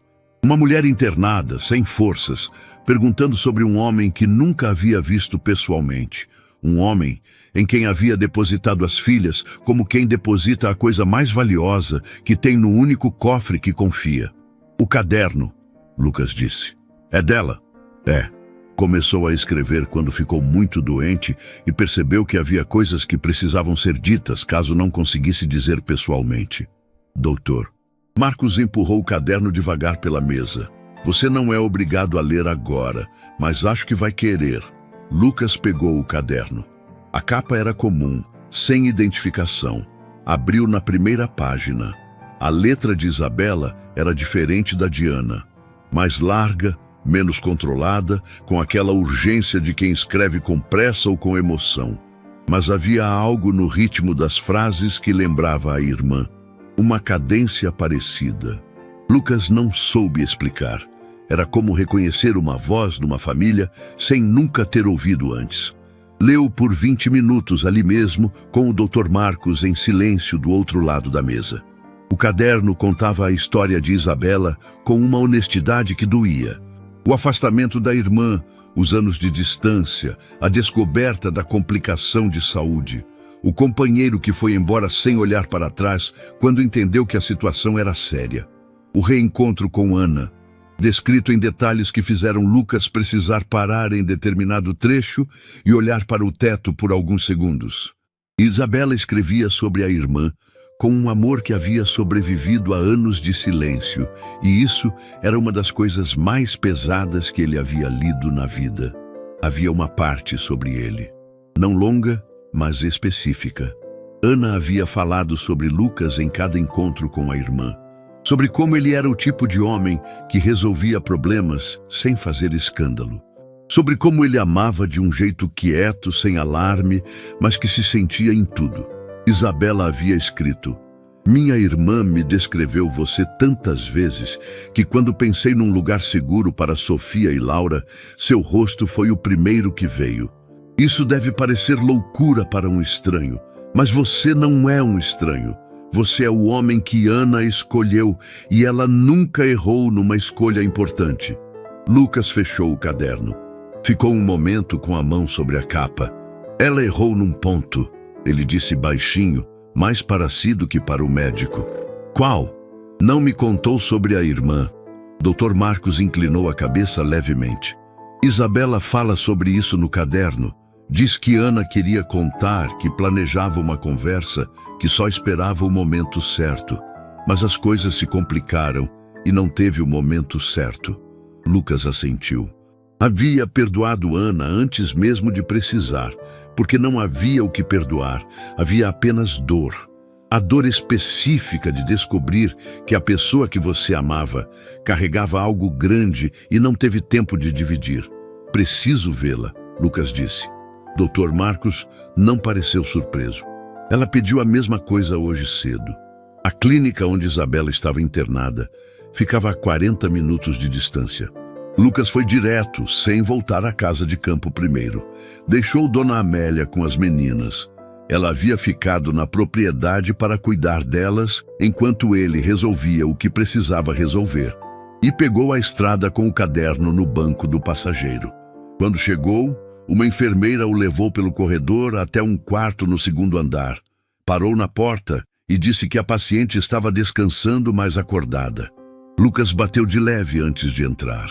Uma mulher internada, sem forças, perguntando sobre um homem que nunca havia visto pessoalmente. Um homem em quem havia depositado as filhas como quem deposita a coisa mais valiosa que tem no único cofre que confia. O caderno, Lucas disse. É dela? É. Começou a escrever quando ficou muito doente e percebeu que havia coisas que precisavam ser ditas caso não conseguisse dizer pessoalmente. Doutor. Marcos empurrou o caderno devagar pela mesa. Você não é obrigado a ler agora, mas acho que vai querer. Lucas pegou o caderno. A capa era comum, sem identificação. Abriu na primeira página. A letra de Isabela era diferente da de Ana. Mais larga, menos controlada, com aquela urgência de quem escreve com pressa ou com emoção. Mas havia algo no ritmo das frases que lembrava a irmã. Uma cadência parecida. Lucas não soube explicar. Era como reconhecer uma voz numa família sem nunca ter ouvido antes. Leu por 20 minutos ali mesmo, com o Dr. Marcos em silêncio do outro lado da mesa. O caderno contava a história de Isabela com uma honestidade que doía. O afastamento da irmã, os anos de distância, a descoberta da complicação de saúde. O companheiro que foi embora sem olhar para trás quando entendeu que a situação era séria. O reencontro com Ana, descrito em detalhes que fizeram Lucas precisar parar em determinado trecho e olhar para o teto por alguns segundos. Isabela escrevia sobre a irmã com um amor que havia sobrevivido a anos de silêncio, e isso era uma das coisas mais pesadas que ele havia lido na vida. Havia uma parte sobre ele, não longa, mas específica. Ana havia falado sobre Lucas em cada encontro com a irmã, sobre como ele era o tipo de homem que resolvia problemas sem fazer escândalo, sobre como ele amava de um jeito quieto, sem alarme, mas que se sentia em tudo. Isabela havia escrito: "Minha irmã me descreveu você tantas vezes que quando pensei num lugar seguro para Sofia e Laura, seu rosto foi o primeiro que veio. Isso deve parecer loucura para um estranho, mas você não é um estranho. Você é o homem que Ana escolheu e ela nunca errou numa escolha importante." Lucas fechou o caderno. Ficou um momento com a mão sobre a capa. "Ela errou num ponto", ele disse baixinho, mais para si do que para o médico. "Qual?" "Não me contou sobre a irmã." Dr. Marcos inclinou a cabeça levemente. "Isabela fala sobre isso no caderno. Diz que Ana queria contar, que planejava uma conversa, que só esperava o momento certo. Mas as coisas se complicaram e não teve o momento certo." Lucas assentiu. Havia perdoado Ana antes mesmo de precisar, porque não havia o que perdoar, havia apenas dor. A dor específica de descobrir que a pessoa que você amava carregava algo grande e não teve tempo de dividir. "Preciso vê-la", Lucas disse. Dr. Marcos não pareceu surpreso. Ela pediu a mesma coisa hoje cedo. A clínica onde Isabela estava internada ficava a 40 minutos de distância. Lucas foi direto, sem voltar à casa de campo primeiro. Deixou Dona Amélia com as meninas. Ela havia ficado na propriedade para cuidar delas enquanto ele resolvia o que precisava resolver. E pegou a estrada com o caderno no banco do passageiro. Quando chegou, uma enfermeira o levou pelo corredor até um quarto no segundo andar. Parou na porta e disse que a paciente estava descansando, mas acordada. Lucas bateu de leve antes de entrar.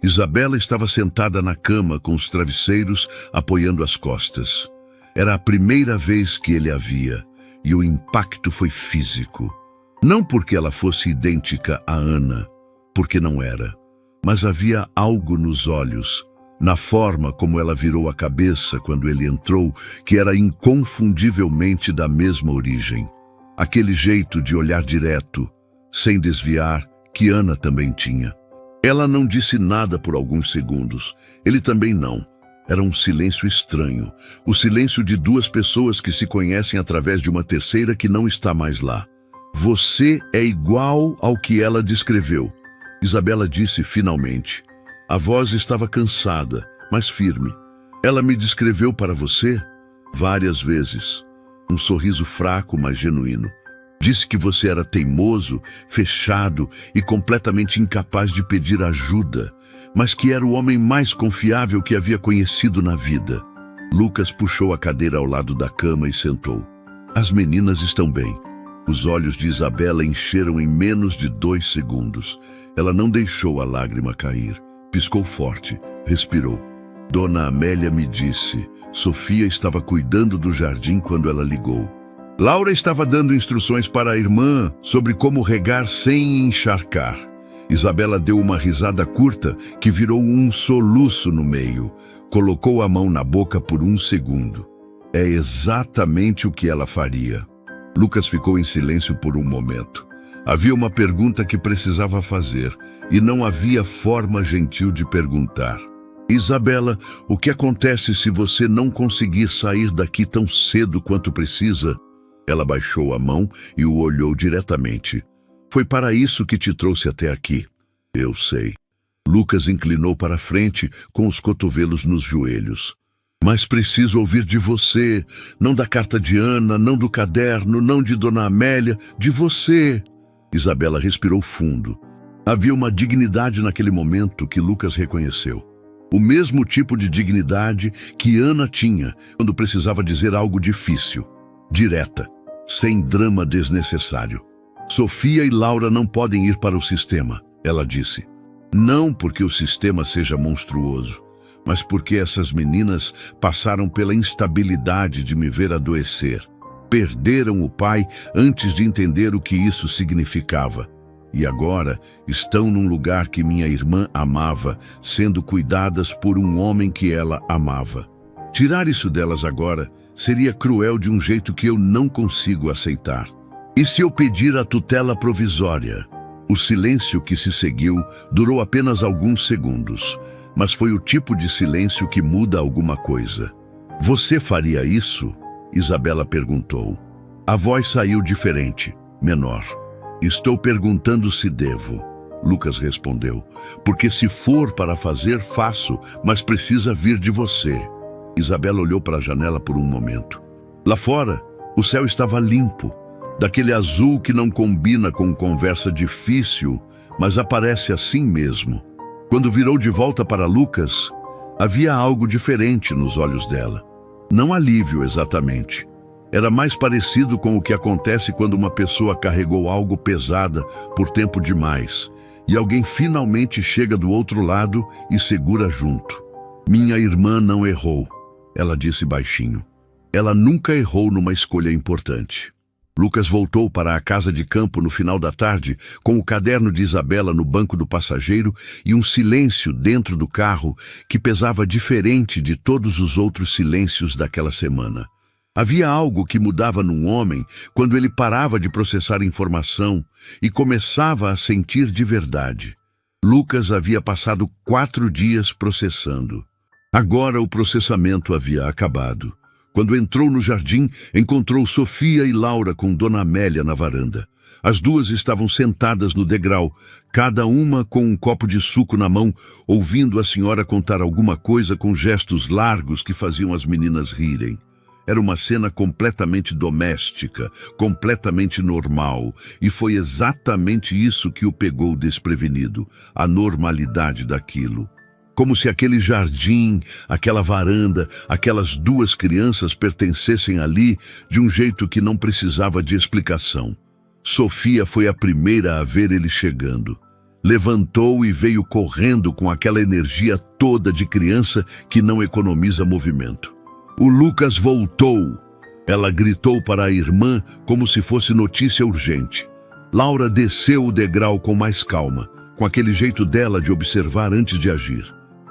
Isabela estava sentada na cama com os travesseiros apoiando as costas. Era a primeira vez que ele a via, e o impacto foi físico. Não porque ela fosse idêntica a Ana, porque não era, mas havia algo nos olhos, na forma como ela virou a cabeça quando ele entrou, que era inconfundivelmente da mesma origem. Aquele jeito de olhar direto, sem desviar, que Ana também tinha. Ela não disse nada por alguns segundos. Ele também não. Era um silêncio estranho. O silêncio de duas pessoas que se conhecem através de uma terceira que não está mais lá. "Você é igual ao que ela descreveu", Isabela disse finalmente. A voz estava cansada, mas firme. "Ela me descreveu para você?" "Várias vezes." Um sorriso fraco, mas genuíno. "Disse que você era teimoso, fechado e completamente incapaz de pedir ajuda, mas que era o homem mais confiável que havia conhecido na vida." Lucas puxou a cadeira ao lado da cama e sentou. "As meninas estão bem." Os olhos de Isabela encheram em menos de 2 segundos. Ela não deixou a lágrima cair. Piscou forte, respirou. "Dona Amélia me disse. Sofia estava cuidando do jardim quando ela ligou. Laura estava dando instruções para a irmã sobre como regar sem encharcar." Isabela deu uma risada curta que virou um soluço no meio. Colocou a mão na boca por 1 segundo. "É exatamente o que ela faria." Lucas ficou em silêncio por um momento. Havia uma pergunta que precisava fazer, e não havia forma gentil de perguntar. "Isabela, o que acontece se você não conseguir sair daqui tão cedo quanto precisa?" Ela baixou a mão e o olhou diretamente. "Foi para isso que te trouxe até aqui." "Eu sei." Lucas inclinou para frente com os cotovelos nos joelhos. Mas preciso ouvir de você, não da carta de Ana, não do caderno, não de Dona Amélia, de você. Isabela respirou fundo. Havia uma dignidade naquele momento que Lucas reconheceu. O mesmo tipo de dignidade que Ana tinha quando precisava dizer algo difícil, direta, sem drama desnecessário. Sofia e Laura não podem ir para o sistema, ela disse. Não porque o sistema seja monstruoso, mas porque essas meninas passaram pela instabilidade de me ver adoecer. Perderam o pai antes de entender o que isso significava. E agora estão num lugar que minha irmã amava, sendo cuidadas por um homem que ela amava. Tirar isso delas agora seria cruel de um jeito que eu não consigo aceitar. E se eu pedir a tutela provisória? O silêncio que se seguiu durou apenas alguns segundos, mas foi o tipo de silêncio que muda alguma coisa. Você faria isso? Isabela perguntou. A voz saiu diferente, menor. Estou perguntando se devo. Lucas respondeu. Porque se for para fazer, faço, mas precisa vir de você. Isabela olhou para a janela por um momento. Lá fora, o céu estava limpo, daquele azul que não combina com conversa difícil, mas aparece assim mesmo. Quando virou de volta para Lucas, havia algo diferente nos olhos dela. Não alívio exatamente. Era mais parecido com o que acontece quando uma pessoa carregou algo pesada por tempo demais e alguém finalmente chega do outro lado e segura junto. Minha irmã não errou, ela disse baixinho. Ela nunca errou numa escolha importante. Lucas voltou para a casa de campo no final da tarde, com o caderno de Isabela no banco do passageiro e um silêncio dentro do carro que pesava diferente de todos os outros silêncios daquela semana. Havia algo que mudava num homem quando ele parava de processar informação e começava a sentir de verdade. Lucas havia passado 4 dias processando. Agora o processamento havia acabado. Quando entrou no jardim, encontrou Sofia e Laura com Dona Amélia na varanda. As duas estavam sentadas no degrau, cada uma com um copo de suco na mão, ouvindo a senhora contar alguma coisa com gestos largos que faziam as meninas rirem. Era uma cena completamente doméstica, completamente normal, e foi exatamente isso que o pegou desprevenido, a normalidade daquilo. Como se aquele jardim, aquela varanda, aquelas 2 crianças pertencessem ali de um jeito que não precisava de explicação. Sofia foi a primeira a ver ele chegando. Levantou e veio correndo com aquela energia toda de criança que não economiza movimento. O Lucas voltou. Ela gritou para a irmã como se fosse notícia urgente. Laura desceu o degrau com mais calma, com aquele jeito dela de observar antes de agir.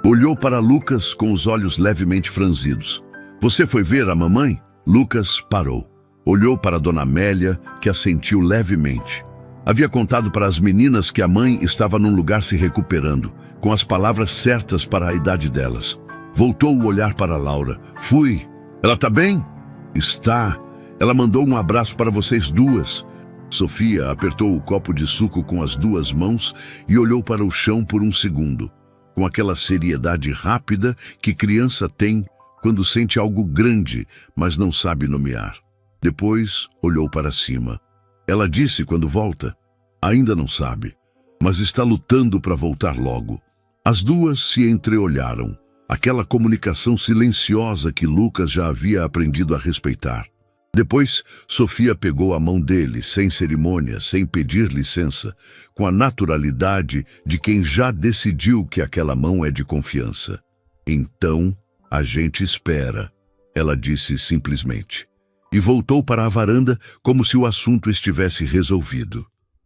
Olhou para Lucas com os olhos levemente franzidos. Você foi ver a mamãe? Lucas parou. Olhou para Dona Amélia, que assentiu levemente. Havia contado para as meninas que a mãe estava num lugar se recuperando, com as palavras certas para a idade delas. Voltou o olhar para Laura. Fui. Ela tá bem? Está. Ela mandou um abraço para vocês duas. Sofia apertou o copo de suco com as 2 mãos e olhou para o chão por um segundo, com aquela seriedade rápida que criança tem quando sente algo grande, mas não sabe nomear. Depois olhou para cima. Ela disse quando volta, ainda não sabe, mas está lutando para voltar logo. As duas se entreolharam. Aquela comunicação silenciosa que Lucas já havia aprendido a respeitar. Depois, Sofia pegou a mão dele, sem cerimônia, sem pedir licença, com a naturalidade de quem já decidiu que aquela mão é de confiança. Então, a gente espera, ela disse simplesmente. E voltou para a varanda como se o assunto estivesse resolvido.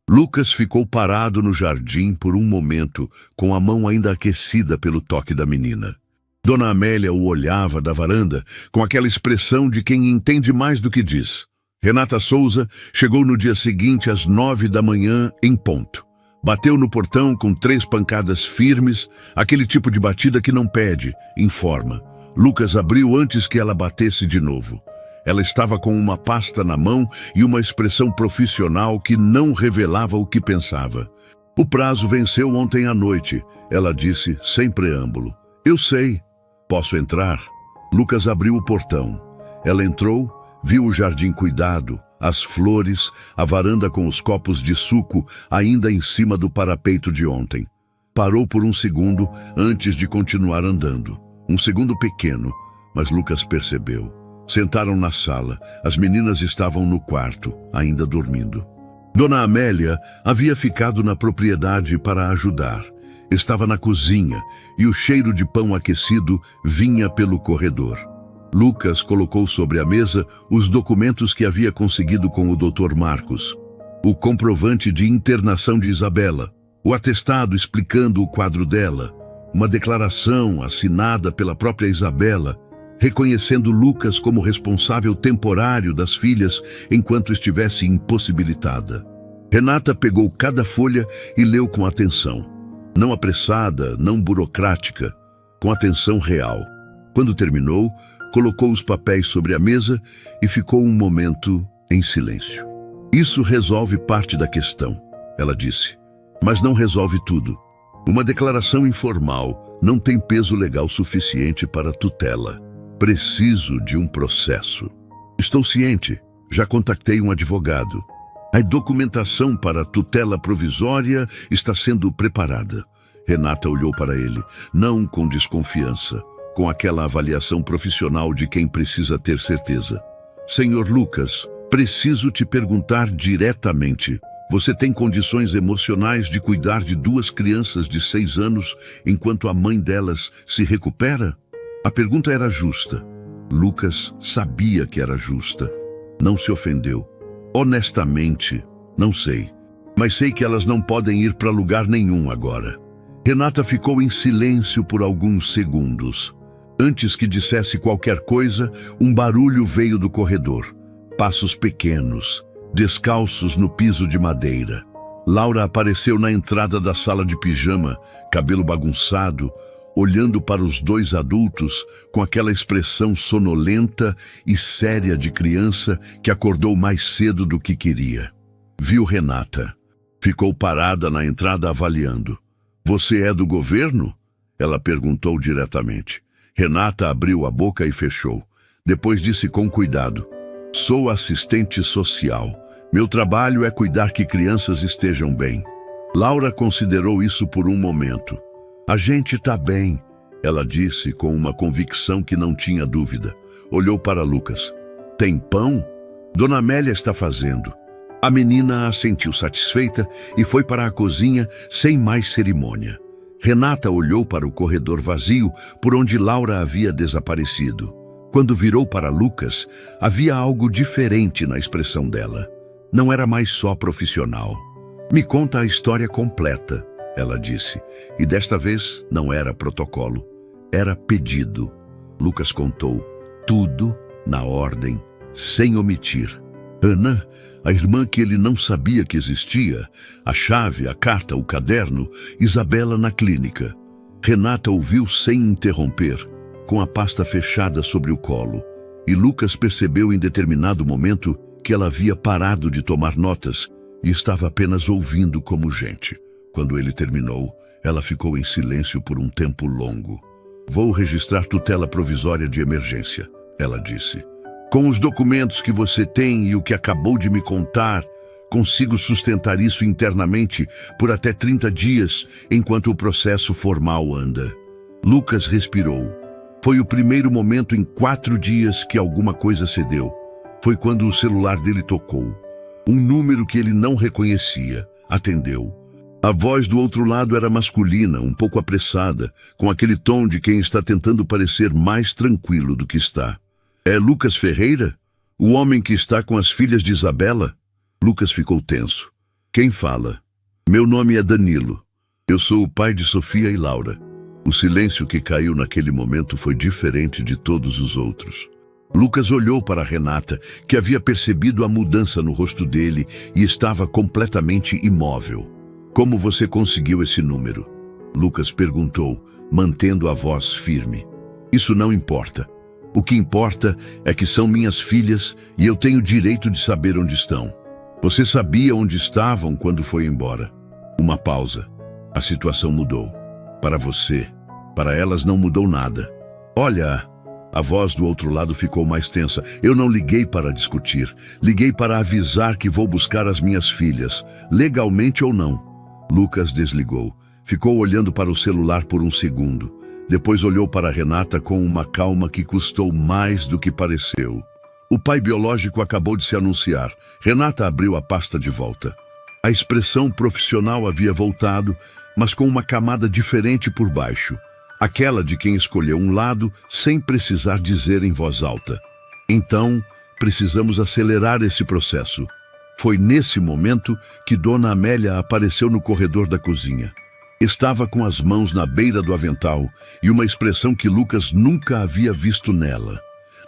Lucas ficou parado no jardim por um momento, com a mão ainda aquecida pelo toque da menina. Dona Amélia o olhava da varanda com aquela expressão de quem entende mais do que diz. Renata Souza chegou no dia seguinte às 9 da manhã em ponto. Bateu no portão com 3 pancadas firmes, aquele tipo de batida que não pede, informa. Lucas abriu antes que ela batesse de novo. Ela estava com uma pasta na mão e uma expressão profissional que não revelava o que pensava. O prazo venceu ontem à noite, ela disse sem preâmbulo. Eu sei. Posso entrar? Lucas abriu o portão. Ela entrou, viu o jardim cuidado, as flores, a varanda com os copos de suco ainda em cima do parapeito de ontem. Parou por um segundo antes de continuar andando. Um segundo pequeno, mas Lucas percebeu. Sentaram na sala. As meninas estavam no quarto, ainda dormindo. Dona Amélia havia ficado na propriedade para ajudar. Estava na cozinha e o cheiro de pão aquecido vinha pelo corredor. Lucas colocou sobre a mesa os documentos que havia conseguido com o Dr. Marcos. O comprovante de internação de Isabela, o atestado explicando o quadro dela, uma declaração assinada pela própria Isabela, reconhecendo Lucas como responsável temporário das filhas enquanto estivesse impossibilitada. Renata pegou cada folha e leu com atenção. Não apressada, não burocrática, com atenção real. Quando terminou, colocou os papéis sobre a mesa e ficou um momento em silêncio. Isso resolve parte da questão, ela disse, mas não resolve tudo. Uma declaração informal não tem peso legal suficiente para tutela. Preciso de um processo. Estou ciente, já contactei um advogado. A documentação para a tutela provisória está sendo preparada. Renata olhou para ele, não com desconfiança, com aquela avaliação profissional de quem precisa ter certeza. Senhor Lucas, preciso te perguntar diretamente. Você tem condições emocionais de cuidar de 2 crianças de 6 anos enquanto a mãe delas se recupera? A pergunta era justa. Lucas sabia que era justa. Não se ofendeu. Honestamente, não sei. Mas sei que elas não podem ir para lugar nenhum agora. Renata ficou em silêncio por alguns segundos. Antes que dissesse qualquer coisa, um barulho veio do corredor. Passos pequenos, descalços no piso de madeira. Laura apareceu na entrada da sala de pijama, cabelo bagunçado, olhando para os 2 adultos com aquela expressão sonolenta e séria de criança que acordou mais cedo do que queria. Viu Renata. Ficou parada na entrada avaliando. Você é do governo? Ela perguntou diretamente. Renata abriu a boca e fechou. Depois disse com cuidado. Sou assistente social. Meu trabalho é cuidar que crianças estejam bem. Laura considerou isso por um momento. A gente tá bem, ela disse com uma convicção que não tinha dúvida. Olhou para Lucas. Tem pão? Dona Amélia está fazendo. A menina assentiu satisfeita e foi para a cozinha sem mais cerimônia. Renata olhou para o corredor vazio por onde Laura havia desaparecido. Quando virou para Lucas, havia algo diferente na expressão dela. Não era mais só profissional. Me conta a história completa, ela disse, e desta vez não era protocolo, era pedido. Lucas contou tudo na ordem, sem omitir. Ana, a irmã que ele não sabia que existia, a chave, a carta, o caderno, Isabela na clínica. Renata ouviu sem interromper, com a pasta fechada sobre o colo, e Lucas percebeu em determinado momento que ela havia parado de tomar notas e estava apenas ouvindo como gente. Quando ele terminou, ela ficou em silêncio por um tempo longo. Vou registrar tutela provisória de emergência, ela disse. Com os documentos que você tem e o que acabou de me contar, consigo sustentar isso internamente por até 30 dias, enquanto o processo formal anda. Lucas respirou. Foi o primeiro momento em 4 dias que alguma coisa cedeu. Foi quando o celular dele tocou. Um número que ele não reconhecia. Atendeu. A voz do outro lado era masculina, um pouco apressada, com aquele tom de quem está tentando parecer mais tranquilo do que está. É Lucas Ferreira? O homem que está com as filhas de Isabela? Lucas ficou tenso. Quem fala? Meu nome é Danilo. Eu sou o pai de Sofia e Laura. O silêncio que caiu naquele momento foi diferente de todos os outros. Lucas olhou para Renata, que havia percebido a mudança no rosto dele e estava completamente imóvel. Como você conseguiu esse número? Lucas perguntou, mantendo a voz firme. Isso não importa. O que importa é que são minhas filhas e eu tenho direito de saber onde estão. Você sabia onde estavam quando foi embora? Uma pausa. A situação mudou. Para você, para elas não mudou nada. Olha, A voz do outro lado ficou mais tensa. Eu não liguei para discutir. Liguei para avisar que vou buscar as minhas filhas, legalmente ou não. Lucas desligou. Ficou olhando para o celular por um segundo. Depois olhou para Renata com uma calma que custou mais do que pareceu. O pai biológico acabou de se anunciar. Renata abriu a pasta de volta. A expressão profissional havia voltado, mas com uma camada diferente por baixo. Aquela de quem escolheu um lado sem precisar dizer em voz alta. Então, precisamos acelerar esse processo. Foi nesse momento que Dona Amélia apareceu no corredor da cozinha. Estava com as mãos na beira do avental e uma expressão que Lucas nunca havia visto nela.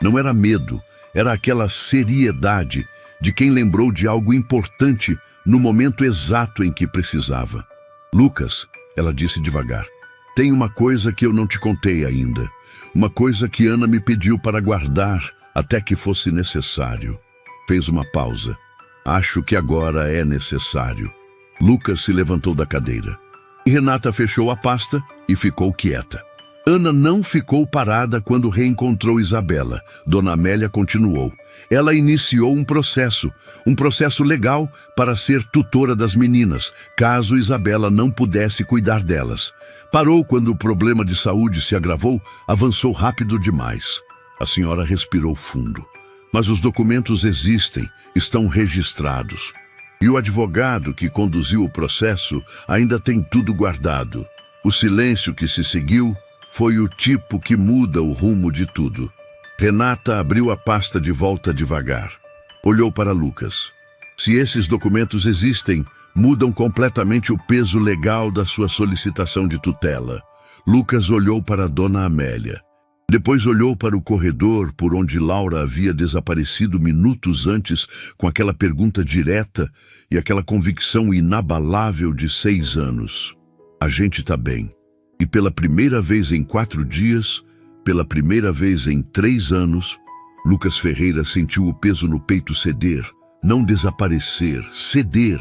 Não era medo, era aquela seriedade de quem lembrou de algo importante no momento exato em que precisava. Lucas, ela disse devagar, tem uma coisa que eu não te contei ainda. Uma coisa que Ana me pediu para guardar até que fosse necessário. Fez uma pausa. Acho que agora é necessário. Lucas se levantou da cadeira. E Renata fechou a pasta e ficou quieta. Ana não ficou parada quando reencontrou Isabela. Dona Amélia continuou. Ela iniciou um processo legal para ser tutora das meninas, caso Isabela não pudesse cuidar delas. Parou quando o problema de saúde se agravou, avançou rápido demais. A senhora respirou fundo. Mas os documentos existem, estão registrados. E o advogado que conduziu o processo ainda tem tudo guardado. O silêncio que se seguiu foi o tipo que muda o rumo de tudo. Renata abriu a pasta de volta devagar. Olhou para Lucas. Se esses documentos existem, mudam completamente o peso legal da sua solicitação de tutela. Lucas olhou para Dona Amélia. Depois olhou para o corredor por onde Laura havia desaparecido minutos antes com aquela pergunta direta e aquela convicção inabalável de 6 anos. A gente está bem. E pela primeira vez em 4 dias, pela primeira vez em 3 anos, Lucas Ferreira sentiu o peso no peito ceder, não desaparecer, ceder,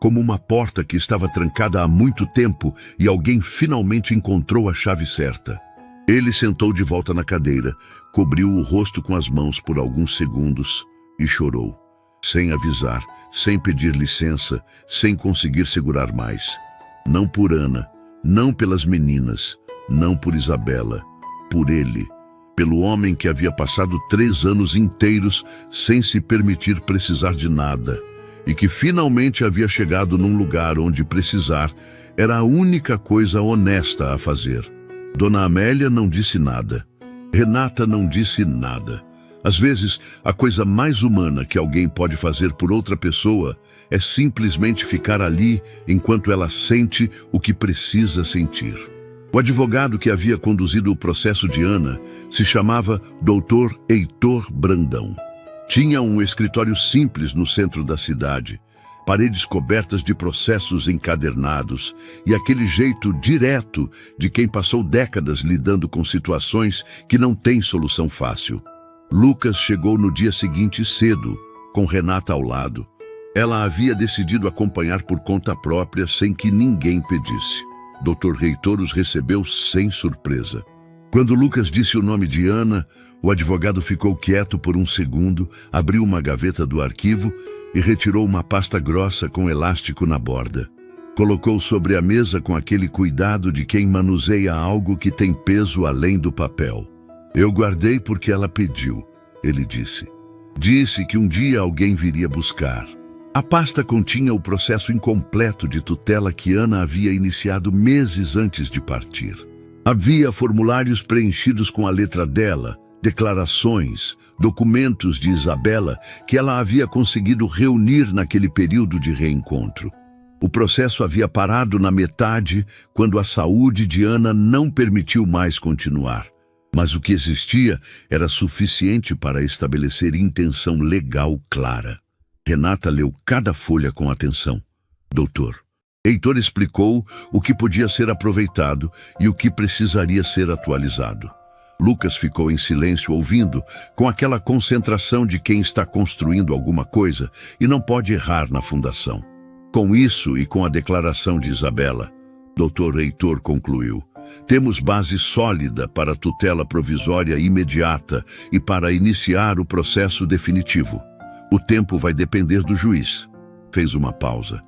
como uma porta que estava trancada há muito tempo e alguém finalmente encontrou a chave certa. Ele sentou de volta na cadeira, cobriu o rosto com as mãos por alguns segundos e chorou, sem avisar, sem pedir licença, sem conseguir segurar mais. Não por Ana, não pelas meninas, não por Isabela, por ele, pelo homem que havia passado 3 anos inteiros sem se permitir precisar de nada e que finalmente havia chegado num lugar onde precisar era a única coisa honesta a fazer. Dona Amélia não disse nada. Renata não disse nada. Às vezes, a coisa mais humana que alguém pode fazer por outra pessoa é simplesmente ficar ali enquanto ela sente o que precisa sentir. O advogado que havia conduzido o processo de Ana se chamava Dr. Heitor Brandão. Tinha um escritório simples no centro da cidade, paredes cobertas de processos encadernados e aquele jeito direto de quem passou décadas lidando com situações que não têm solução fácil. Lucas chegou no dia seguinte cedo, com Renata ao lado. Ela havia decidido acompanhar por conta própria sem que ninguém pedisse. Dr. Heitor os recebeu sem surpresa. Quando Lucas disse o nome de Ana, o advogado ficou quieto por um segundo, abriu uma gaveta do arquivo e retirou uma pasta grossa com elástico na borda. Colocou sobre a mesa com aquele cuidado de quem manuseia algo que tem peso além do papel. Eu guardei porque ela pediu, ele disse. Disse que um dia alguém viria buscar. A pasta continha o processo incompleto de tutela que Ana havia iniciado meses antes de partir. Havia formulários preenchidos com a letra dela, declarações, documentos de Isabela que ela havia conseguido reunir naquele período de reencontro. O processo havia parado na metade quando a saúde de Ana não permitiu mais continuar. Mas o que existia era suficiente para estabelecer intenção legal clara. Renata leu cada folha com atenção. Doutor, Heitor explicou o que podia ser aproveitado e o que precisaria ser atualizado. Lucas ficou em silêncio ouvindo, com aquela concentração de quem está construindo alguma coisa e não pode errar na fundação. Com isso e com a declaração de Isabela, Dr. Heitor concluiu. Temos base sólida para a tutela provisória imediata e para iniciar o processo definitivo. O tempo vai depender do juiz. Fez uma pausa.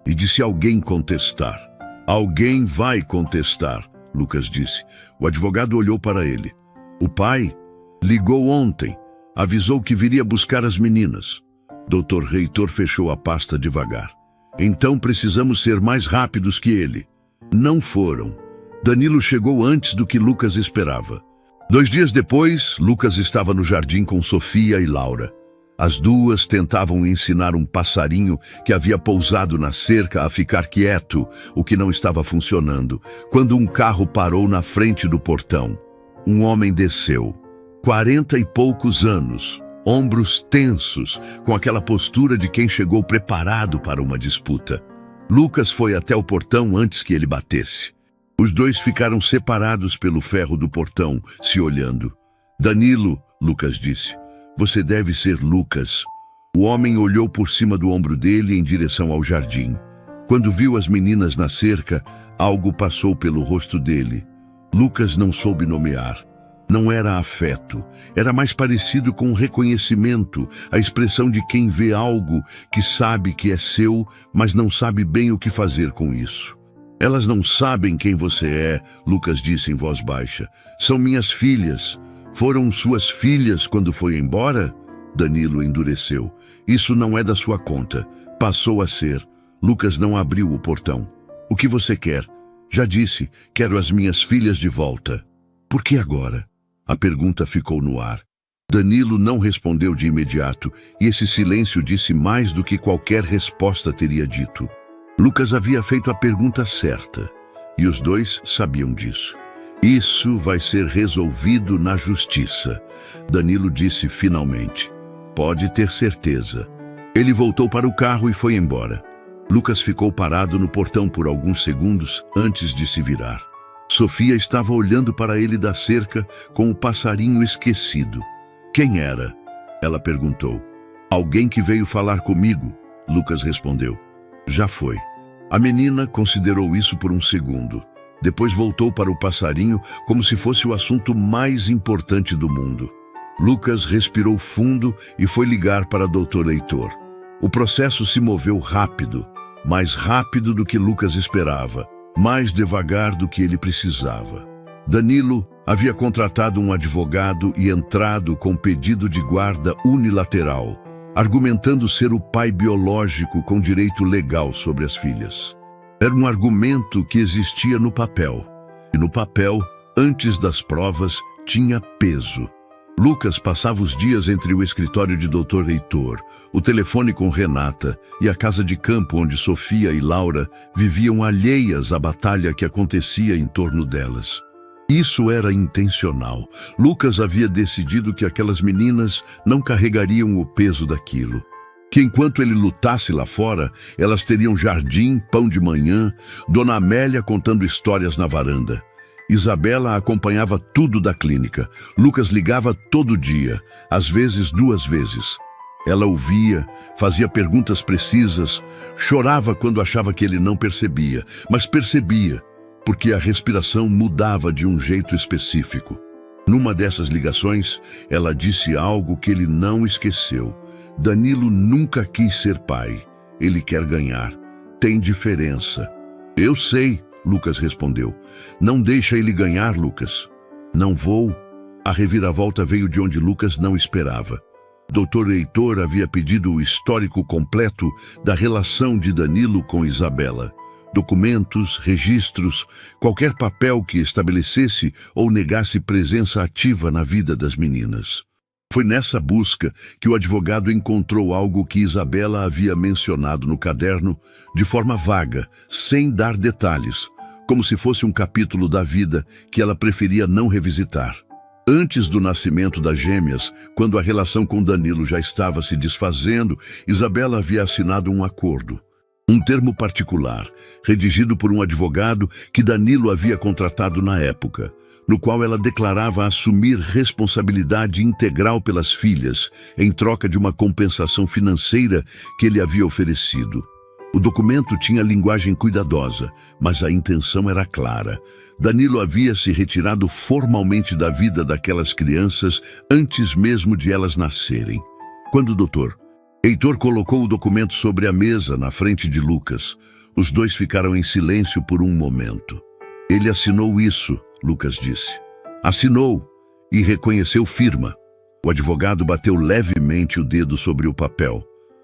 E disse alguém contestar. Alguém vai contestar, Lucas disse. O advogado olhou para ele. O pai ligou ontem. Avisou que viria buscar as meninas. Dr. Reitor fechou a pasta devagar. Então precisamos ser mais rápidos que ele. Não foram. Danilo chegou antes do que Lucas esperava. 2 dias depois, Lucas estava no jardim com Sofia e Laura. As duas tentavam ensinar um passarinho que havia pousado na cerca a ficar quieto, o que não estava funcionando, quando um carro parou na frente do portão. Um homem desceu. 40 e poucos anos, ombros tensos, com aquela postura de quem chegou preparado para uma disputa. Lucas foi até o portão antes que ele batesse. Os dois ficaram separados pelo ferro do portão, se olhando. Danilo, Lucas disse, você deve ser Lucas. O homem olhou por cima do ombro dele em direção ao jardim. Quando viu as meninas na cerca, algo passou pelo rosto dele. Lucas não soube nomear. Não era afeto, era mais parecido com reconhecimento, a expressão de quem vê algo que sabe que é seu, mas não sabe bem o que fazer com isso. Elas não sabem quem você é, Lucas disse em voz baixa. São minhas filhas. Foram suas filhas quando foi embora? Danilo endureceu. Isso não é da sua conta. Passou a ser. Lucas não abriu o portão. O que você quer? Já disse, quero as minhas filhas de volta. Por que agora? A pergunta ficou no ar. Danilo não respondeu de imediato, e esse silêncio disse mais do que qualquer resposta teria dito. Lucas havia feito a pergunta certa, e os dois sabiam disso. Isso vai ser resolvido na justiça, Danilo disse finalmente. Pode ter certeza. Ele voltou para o carro e foi embora. Lucas ficou parado no portão por alguns segundos antes de se virar. Sofia estava olhando para ele da cerca com o passarinho esquecido. Quem era? Ela perguntou. Alguém que veio falar comigo, Lucas respondeu. Já foi. A menina considerou isso por um segundo. Depois voltou para o passarinho como se fosse o assunto mais importante do mundo. Lucas respirou fundo e foi ligar para Dr. Heitor. O processo se moveu rápido, mais rápido do que Lucas esperava. Mais devagar do que ele precisava. Danilo havia contratado um advogado e entrado com pedido de guarda unilateral, argumentando ser o pai biológico com direito legal sobre as filhas. Era um argumento que existia no papel, e no papel, antes das provas, tinha peso. Lucas passava os dias entre o escritório de Dr. Heitor, o telefone com Renata e a casa de campo onde Sofia e Laura viviam alheias à batalha que acontecia em torno delas. Isso era intencional. Lucas havia decidido que aquelas meninas não carregariam o peso daquilo. Que enquanto ele lutasse lá fora, elas teriam jardim, pão de manhã, Dona Amélia contando histórias na varanda. Isabela acompanhava tudo da clínica. Lucas ligava todo dia, às vezes 2 vezes. Ela ouvia, fazia perguntas precisas, chorava quando achava que ele não percebia, mas percebia, porque a respiração mudava de um jeito específico. Numa dessas ligações, ela disse algo que ele não esqueceu. Danilo nunca quis ser pai. Ele quer ganhar. Tem diferença. Eu sei, Lucas respondeu. Não deixa ele ganhar, Lucas. Não vou. A reviravolta veio de onde Lucas não esperava. Dr. Heitor havia pedido o histórico completo da relação de Danilo com Isabela. Documentos, registros, qualquer papel que estabelecesse ou negasse presença ativa na vida das meninas. Foi nessa busca que o advogado encontrou algo que Isabela havia mencionado no caderno de forma vaga, sem dar detalhes, como se fosse um capítulo da vida que ela preferia não revisitar. Antes do nascimento das gêmeas, quando a relação com Danilo já estava se desfazendo, Isabela havia assinado um acordo. Um termo particular, redigido por um advogado que Danilo havia contratado na época, no qual ela declarava assumir responsabilidade integral pelas filhas, em troca de uma compensação financeira que ele havia oferecido. O documento tinha linguagem cuidadosa, mas a intenção era clara. Danilo havia se retirado formalmente da vida daquelas crianças antes mesmo de elas nascerem. Quando o doutor Heitor colocou o documento sobre a mesa na frente de Lucas, os dois ficaram em silêncio por um momento. Ele assinou isso, Lucas disse. Assinou e reconheceu firma. O advogado bateu levemente o dedo sobre o papel.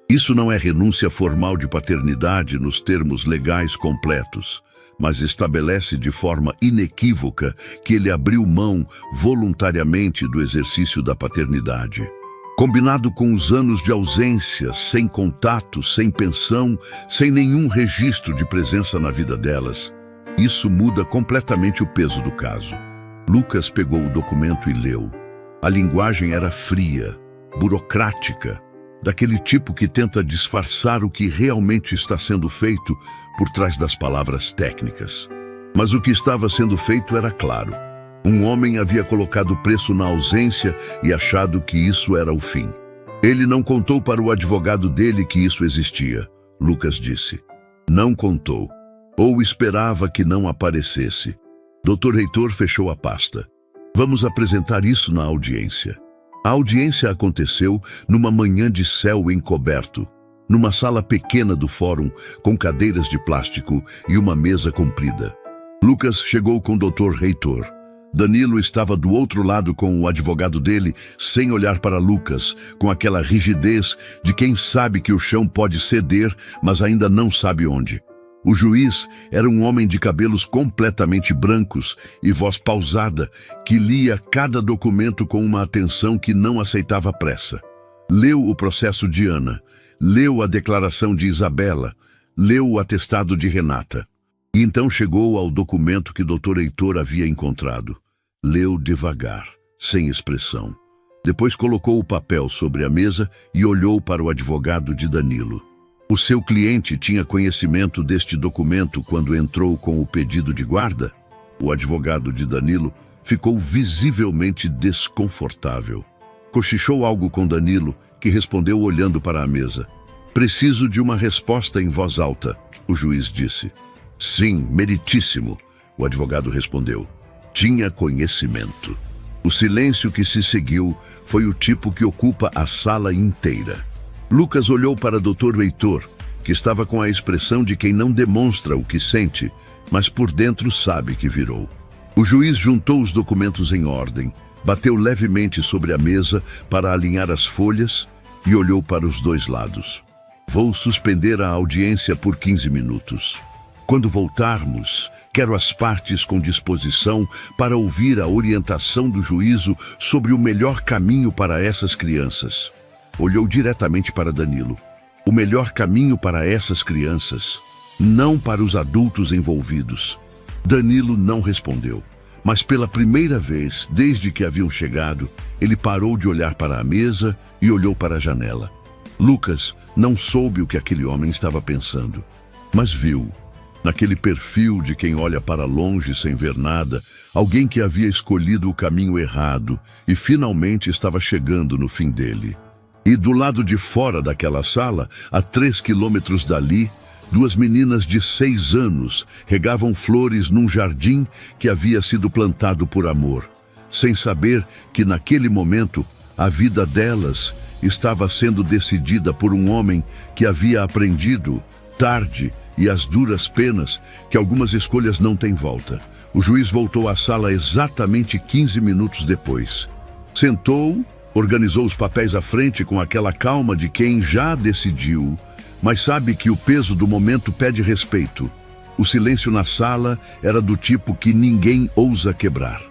Isso não é renúncia formal de paternidade nos termos legais completos, mas estabelece de forma inequívoca que ele abriu mão voluntariamente do exercício da paternidade. Combinado com os anos de ausência, sem contato, sem pensão, sem nenhum registro de presença na vida delas, isso muda completamente o peso do caso. Lucas pegou o documento e leu. A linguagem era fria, burocrática, daquele tipo que tenta disfarçar o que realmente está sendo feito por trás das palavras técnicas. Mas o que estava sendo feito era claro. Um homem havia colocado preço na ausência e achado que isso era o fim. Ele não contou para o advogado dele que isso existia, Lucas disse. Não contou, ou esperava que não aparecesse. Dr. Heitor fechou a pasta. Vamos apresentar isso na audiência. A audiência aconteceu numa manhã de céu encoberto, numa sala pequena do fórum, com cadeiras de plástico e uma mesa comprida. Lucas chegou com o Dr. Heitor. Danilo estava do outro lado com o advogado dele, sem olhar para Lucas, com aquela rigidez de quem sabe que o chão pode ceder, mas ainda não sabe onde. O juiz era um homem de cabelos completamente brancos e voz pausada, que lia cada documento com uma atenção que não aceitava pressa. Leu o processo de Ana, leu a declaração de Isabela, leu o atestado de Renata. E então chegou ao documento que Dr. Heitor havia encontrado. Leu devagar, sem expressão. Depois colocou o papel sobre a mesa e olhou para o advogado de Danilo. O seu cliente tinha conhecimento deste documento quando entrou com o pedido de guarda? O advogado de Danilo ficou visivelmente desconfortável. Cochichou algo com Danilo, que respondeu olhando para a mesa. Preciso de uma resposta em voz alta, o juiz disse. Sim, meritíssimo, o advogado respondeu. Tinha conhecimento. O silêncio que se seguiu foi o tipo que ocupa a sala inteira. Lucas olhou para Dr. Heitor, que estava com a expressão de quem não demonstra o que sente, mas por dentro sabe que virou. O juiz juntou os documentos em ordem, bateu levemente sobre a mesa para alinhar as folhas e olhou para os dois lados. Vou suspender a audiência por 15 minutos. Quando voltarmos, quero as partes com disposição para ouvir a orientação do juízo sobre o melhor caminho para essas crianças. Olhou diretamente para Danilo. O melhor caminho para essas crianças, não para os adultos envolvidos. Danilo não respondeu, mas pela primeira vez, desde que haviam chegado, ele parou de olhar para a mesa e olhou para a janela. Lucas não soube o que aquele homem estava pensando, mas viu, naquele perfil de quem olha para longe sem ver nada, alguém que havia escolhido o caminho errado e finalmente estava chegando no fim dele. E do lado de fora daquela sala, a 3 quilômetros dali, 2 meninas de 6 anos regavam flores num jardim que havia sido plantado por amor, sem saber que naquele momento a vida delas estava sendo decidida por um homem que havia aprendido, tarde e às duras penas, que algumas escolhas não têm volta. O juiz voltou à sala exatamente 15 minutos depois. Sentou, organizou os papéis à frente com aquela calma de quem já decidiu, mas sabe que o peso do momento pede respeito. O silêncio na sala era do tipo que ninguém ousa quebrar.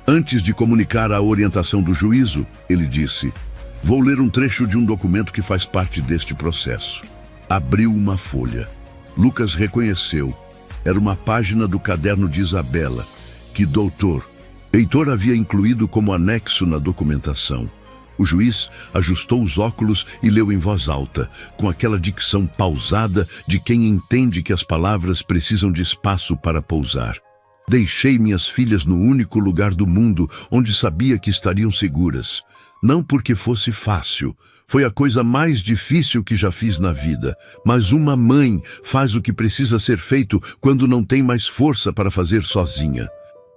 Antes de comunicar a orientação do juízo, ele disse: vou ler um trecho de um documento que faz parte deste processo. Abriu uma folha. Lucas reconheceu. Era uma página do caderno de Isabela, que Dr. Heitor havia incluído como anexo na documentação. O juiz ajustou os óculos e leu em voz alta, com aquela dicção pausada de quem entende que as palavras precisam de espaço para pousar. Deixei minhas filhas no único lugar do mundo onde sabia que estariam seguras. Não porque fosse fácil. Foi a coisa mais difícil que já fiz na vida. Mas uma mãe faz o que precisa ser feito quando não tem mais força para fazer sozinha.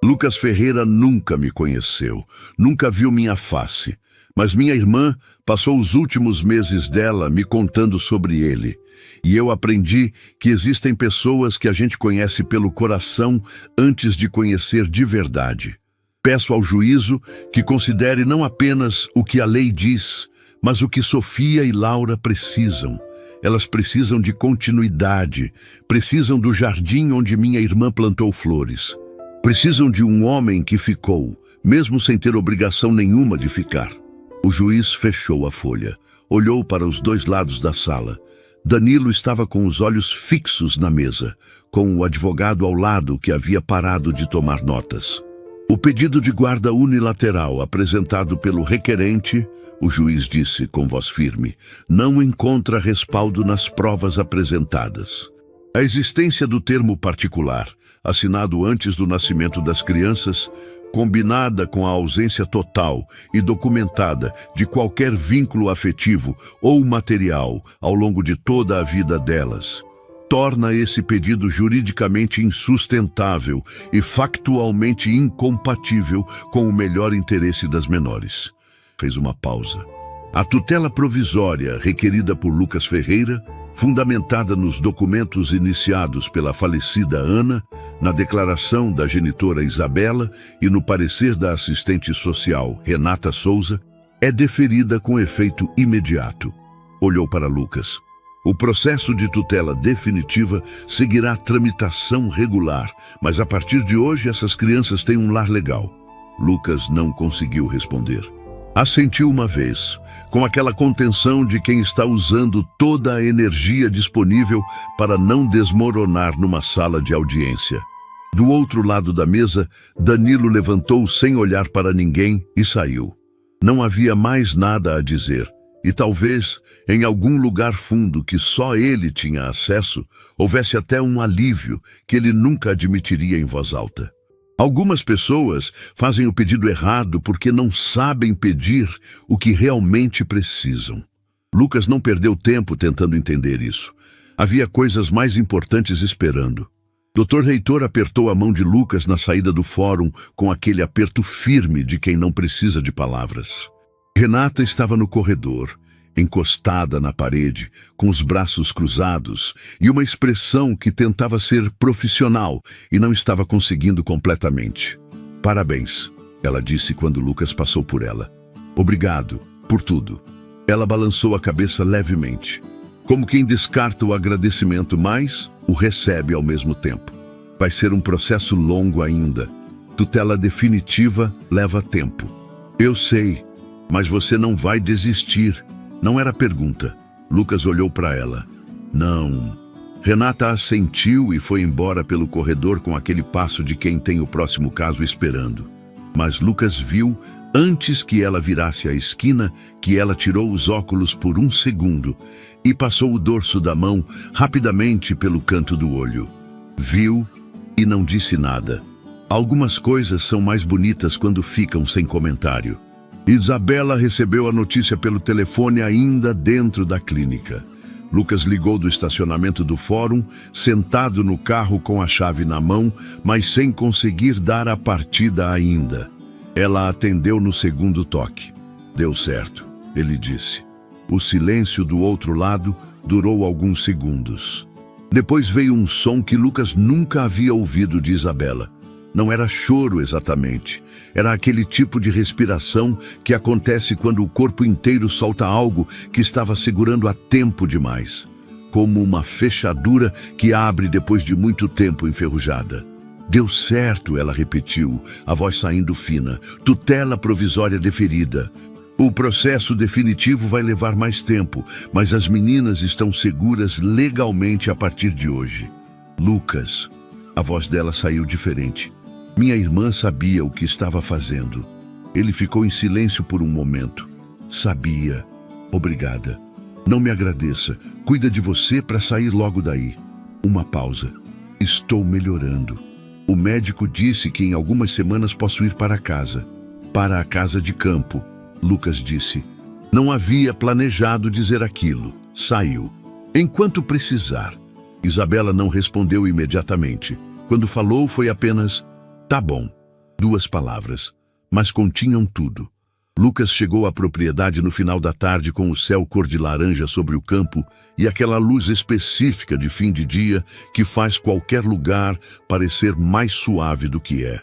Lucas Ferreira nunca me conheceu, nunca viu minha face. Mas minha irmã passou os últimos meses dela me contando sobre ele. E eu aprendi que existem pessoas que a gente conhece pelo coração antes de conhecer de verdade. Peço ao juízo que considere não apenas o que a lei diz, mas o que Sofia e Laura precisam. Elas precisam de continuidade, precisam do jardim onde minha irmã plantou flores. Precisam de um homem que ficou, mesmo sem ter obrigação nenhuma de ficar. O juiz fechou a folha, olhou para os dois lados da sala. Danilo estava com os olhos fixos na mesa, com o advogado ao lado que havia parado de tomar notas. O pedido de guarda unilateral apresentado pelo requerente, o juiz disse com voz firme, não encontra respaldo nas provas apresentadas. A existência do termo particular, assinado antes do nascimento das crianças, combinada com a ausência total e documentada de qualquer vínculo afetivo ou material ao longo de toda a vida delas, torna esse pedido juridicamente insustentável e factualmente incompatível com o melhor interesse das menores. Fez uma pausa. A tutela provisória requerida por Lucas Ferreira, fundamentada nos documentos iniciados pela falecida Ana, na declaração da genitora Isabela e no parecer da assistente social Renata Souza, é deferida com efeito imediato. Olhou para Lucas. O processo de tutela definitiva seguirá tramitação regular, mas a partir de hoje essas crianças têm um lar legal. Lucas não conseguiu responder. Assentiu uma vez, com aquela contenção de quem está usando toda a energia disponível para não desmoronar numa sala de audiência. Do outro lado da mesa, Danilo levantou sem olhar para ninguém e saiu. Não havia mais nada a dizer, e talvez, em algum lugar fundo que só ele tinha acesso, houvesse até um alívio que ele nunca admitiria em voz alta. Algumas pessoas fazem o pedido errado porque não sabem pedir o que realmente precisam. Lucas não perdeu tempo tentando entender isso. Havia coisas mais importantes esperando. Dr. Reitor apertou a mão de Lucas na saída do fórum com aquele aperto firme de quem não precisa de palavras. Renata estava no corredor, encostada na parede, com os braços cruzados e uma expressão que tentava ser profissional e não estava conseguindo completamente. Parabéns, ela disse quando Lucas passou por ela. Obrigado, por tudo. Ela balançou a cabeça levemente, como quem descarta o agradecimento, mas o recebe ao mesmo tempo. Vai ser um processo longo ainda. Tutela definitiva leva tempo. Eu sei, mas você não vai desistir. Não era pergunta. Lucas olhou para ela. Não. Renata assentiu e foi embora pelo corredor com aquele passo de quem tem o próximo caso esperando. Mas Lucas viu, antes que ela virasse a esquina, que ela tirou os óculos por um segundo e passou o dorso da mão rapidamente pelo canto do olho. Viu e não disse nada. Algumas coisas são mais bonitas quando ficam sem comentário. Isabela recebeu a notícia pelo telefone ainda dentro da clínica. Lucas ligou do estacionamento do fórum, sentado no carro com a chave na mão, mas sem conseguir dar a partida ainda. Ela atendeu no segundo toque. Deu certo, ele disse. O silêncio do outro lado durou alguns segundos. Depois veio um som que Lucas nunca havia ouvido de Isabela. Não era choro exatamente. Era aquele tipo de respiração que acontece quando o corpo inteiro solta algo que estava segurando há tempo demais. Como uma fechadura que abre depois de muito tempo enferrujada. Deu certo, ela repetiu, a voz saindo fina. Tutela provisória deferida. O processo definitivo vai levar mais tempo, mas as meninas estão seguras legalmente a partir de hoje. Lucas. A voz dela saiu diferente. Minha irmã sabia o que estava fazendo. Ele ficou em silêncio por um momento. Sabia. Obrigada. Não me agradeça. Cuida de você para sair logo daí. Uma pausa. Estou melhorando. O médico disse que em algumas semanas posso ir para casa. Para a casa de campo, Lucas disse. Não havia planejado dizer aquilo. Saiu. Enquanto precisar. Isabela não respondeu imediatamente. Quando falou foi apenas, tá bom. 2 palavras, mas continham tudo. Lucas chegou à propriedade no final da tarde com o céu cor de laranja sobre o campo e aquela luz específica de fim de dia que faz qualquer lugar parecer mais suave do que é.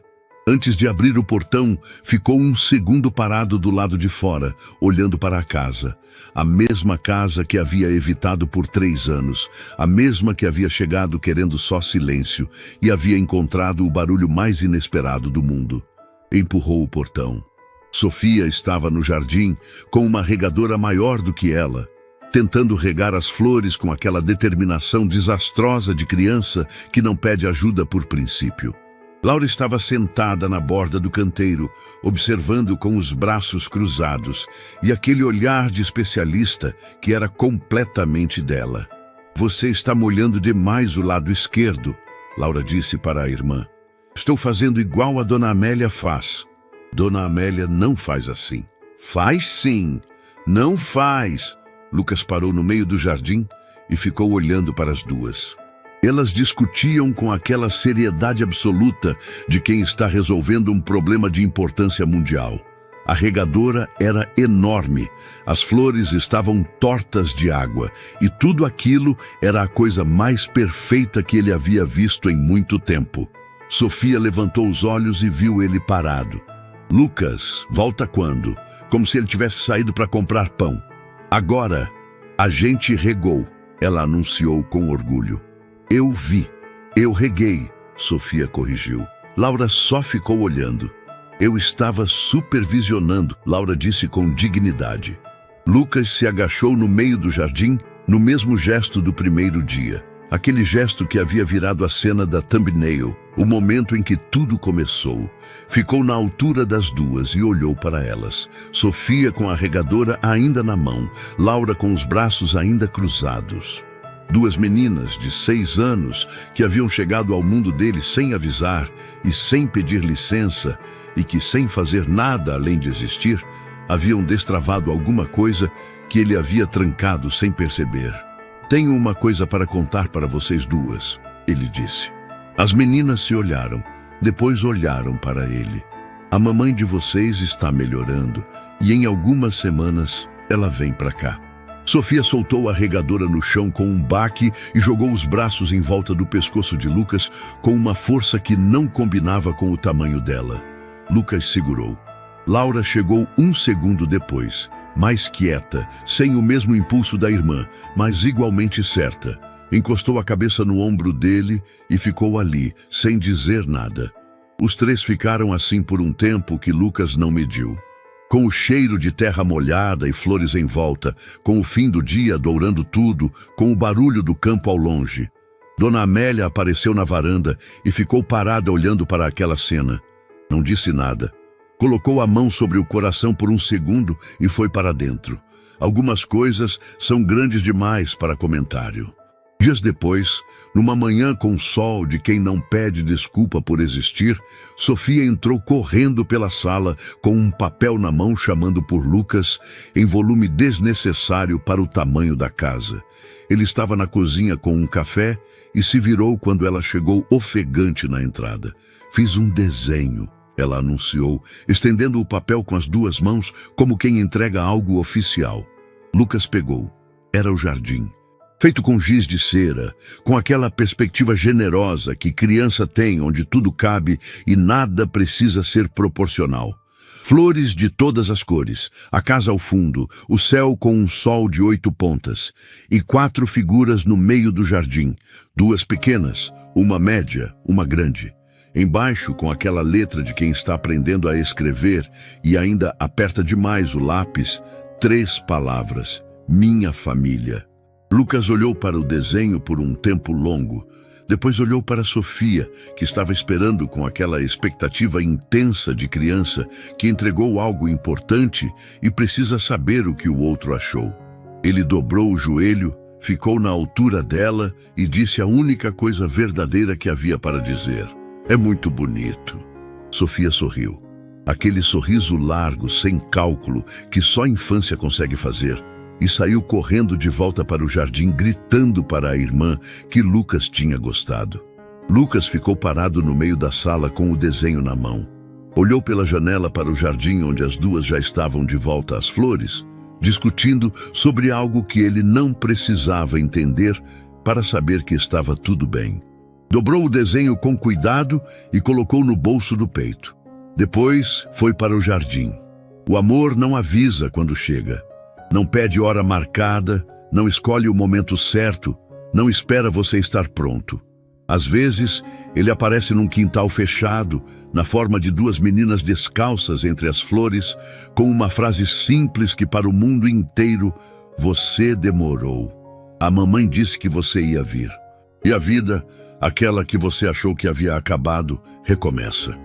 Antes de abrir o portão, ficou um segundo parado do lado de fora, olhando para a casa. A mesma casa que havia evitado por 3 anos, a mesma que havia chegado querendo só silêncio e havia encontrado o barulho mais inesperado do mundo. Empurrou o portão. Sofia estava no jardim com uma regadora maior do que ela, tentando regar as flores com aquela determinação desastrosa de criança que não pede ajuda por princípio. Laura estava sentada na borda do canteiro, observando com os braços cruzados e aquele olhar de especialista que era completamente dela. Você está molhando demais o lado esquerdo, Laura disse para a irmã. Estou fazendo igual a Dona Amélia faz. Dona Amélia não faz assim. Faz sim. Não faz. Lucas parou no meio do jardim e ficou olhando para as duas. Elas discutiam com aquela seriedade absoluta de quem está resolvendo um problema de importância mundial. A regadora era enorme, as flores estavam tortas de água e tudo aquilo era a coisa mais perfeita que ele havia visto em muito tempo. Sofia levantou os olhos e viu ele parado. Lucas, volta quando? Como se ele tivesse saído para comprar pão. Agora, a gente regou, ela anunciou com orgulho. Eu vi. Eu reguei, Sofia corrigiu. Laura só ficou olhando. Eu estava supervisionando, Laura disse com dignidade. Lucas se agachou no meio do jardim, no mesmo gesto do primeiro dia. Aquele gesto que havia virado a cena da thumbnail, o momento em que tudo começou. Ficou na altura das duas e olhou para elas. Sofia com a regadora ainda na mão, Laura com os braços ainda cruzados. 2 meninas de 6 anos que haviam chegado ao mundo dele sem avisar e sem pedir licença e que, sem fazer nada além de existir, haviam destravado alguma coisa que ele havia trancado sem perceber. Tenho uma coisa para contar para vocês duas, ele disse. As meninas se olharam, depois olharam para ele. A mamãe de vocês está melhorando e em algumas semanas ela vem para cá. Sofia soltou a regadora no chão com um baque e jogou os braços em volta do pescoço de Lucas com uma força que não combinava com o tamanho dela. Lucas segurou. Laura chegou 1 segundo depois, mais quieta, sem o mesmo impulso da irmã, mas igualmente certa. Encostou a cabeça no ombro dele e ficou ali, sem dizer nada. Os 3 ficaram assim por um tempo que Lucas não mediu. Com o cheiro de terra molhada e flores em volta, com o fim do dia dourando tudo, com o barulho do campo ao longe. Dona Amélia apareceu na varanda e ficou parada olhando para aquela cena. Não disse nada. Colocou a mão sobre o coração por um segundo e foi para dentro. Algumas coisas são grandes demais para comentário. Dias depois, numa manhã com sol de quem não pede desculpa por existir, Sofia entrou correndo pela sala com um papel na mão chamando por Lucas, em volume desnecessário para o tamanho da casa. Ele estava na cozinha com um café e se virou quando ela chegou ofegante na entrada. Fiz um desenho, ela anunciou, estendendo o papel com as 2 mãos como quem entrega algo oficial. Lucas pegou. Era o jardim. Feito com giz de cera, com aquela perspectiva generosa que criança tem onde tudo cabe e nada precisa ser proporcional. Flores de todas as cores, a casa ao fundo, o céu com um sol de 8 pontas e 4 figuras no meio do jardim, 2 pequenas, uma média, uma grande. Embaixo, com aquela letra de quem está aprendendo a escrever e ainda aperta demais o lápis, 3 palavras, minha família. Lucas olhou para o desenho por um tempo longo. Depois olhou para Sofia, que estava esperando com aquela expectativa intensa de criança que entregou algo importante e precisa saber o que o outro achou. Ele dobrou o joelho, ficou na altura dela e disse a única coisa verdadeira que havia para dizer. É muito bonito. Sofia sorriu. Aquele sorriso largo, sem cálculo, que só a infância consegue fazer, e saiu correndo de volta para o jardim, gritando para a irmã que Lucas tinha gostado. Lucas ficou parado no meio da sala com o desenho na mão. Olhou pela janela para o jardim onde as duas já estavam de volta às flores, discutindo sobre algo que ele não precisava entender para saber que estava tudo bem. Dobrou o desenho com cuidado e colocou no bolso do peito. Depois foi para o jardim. O amor não avisa quando chega. Não pede hora marcada, não escolhe o momento certo, não espera você estar pronto. Às vezes, ele aparece num quintal fechado, na forma de duas meninas descalças entre as flores, com uma frase simples que para o mundo inteiro: você demorou. A mamãe disse que você ia vir. E a vida, aquela que você achou que havia acabado, recomeça.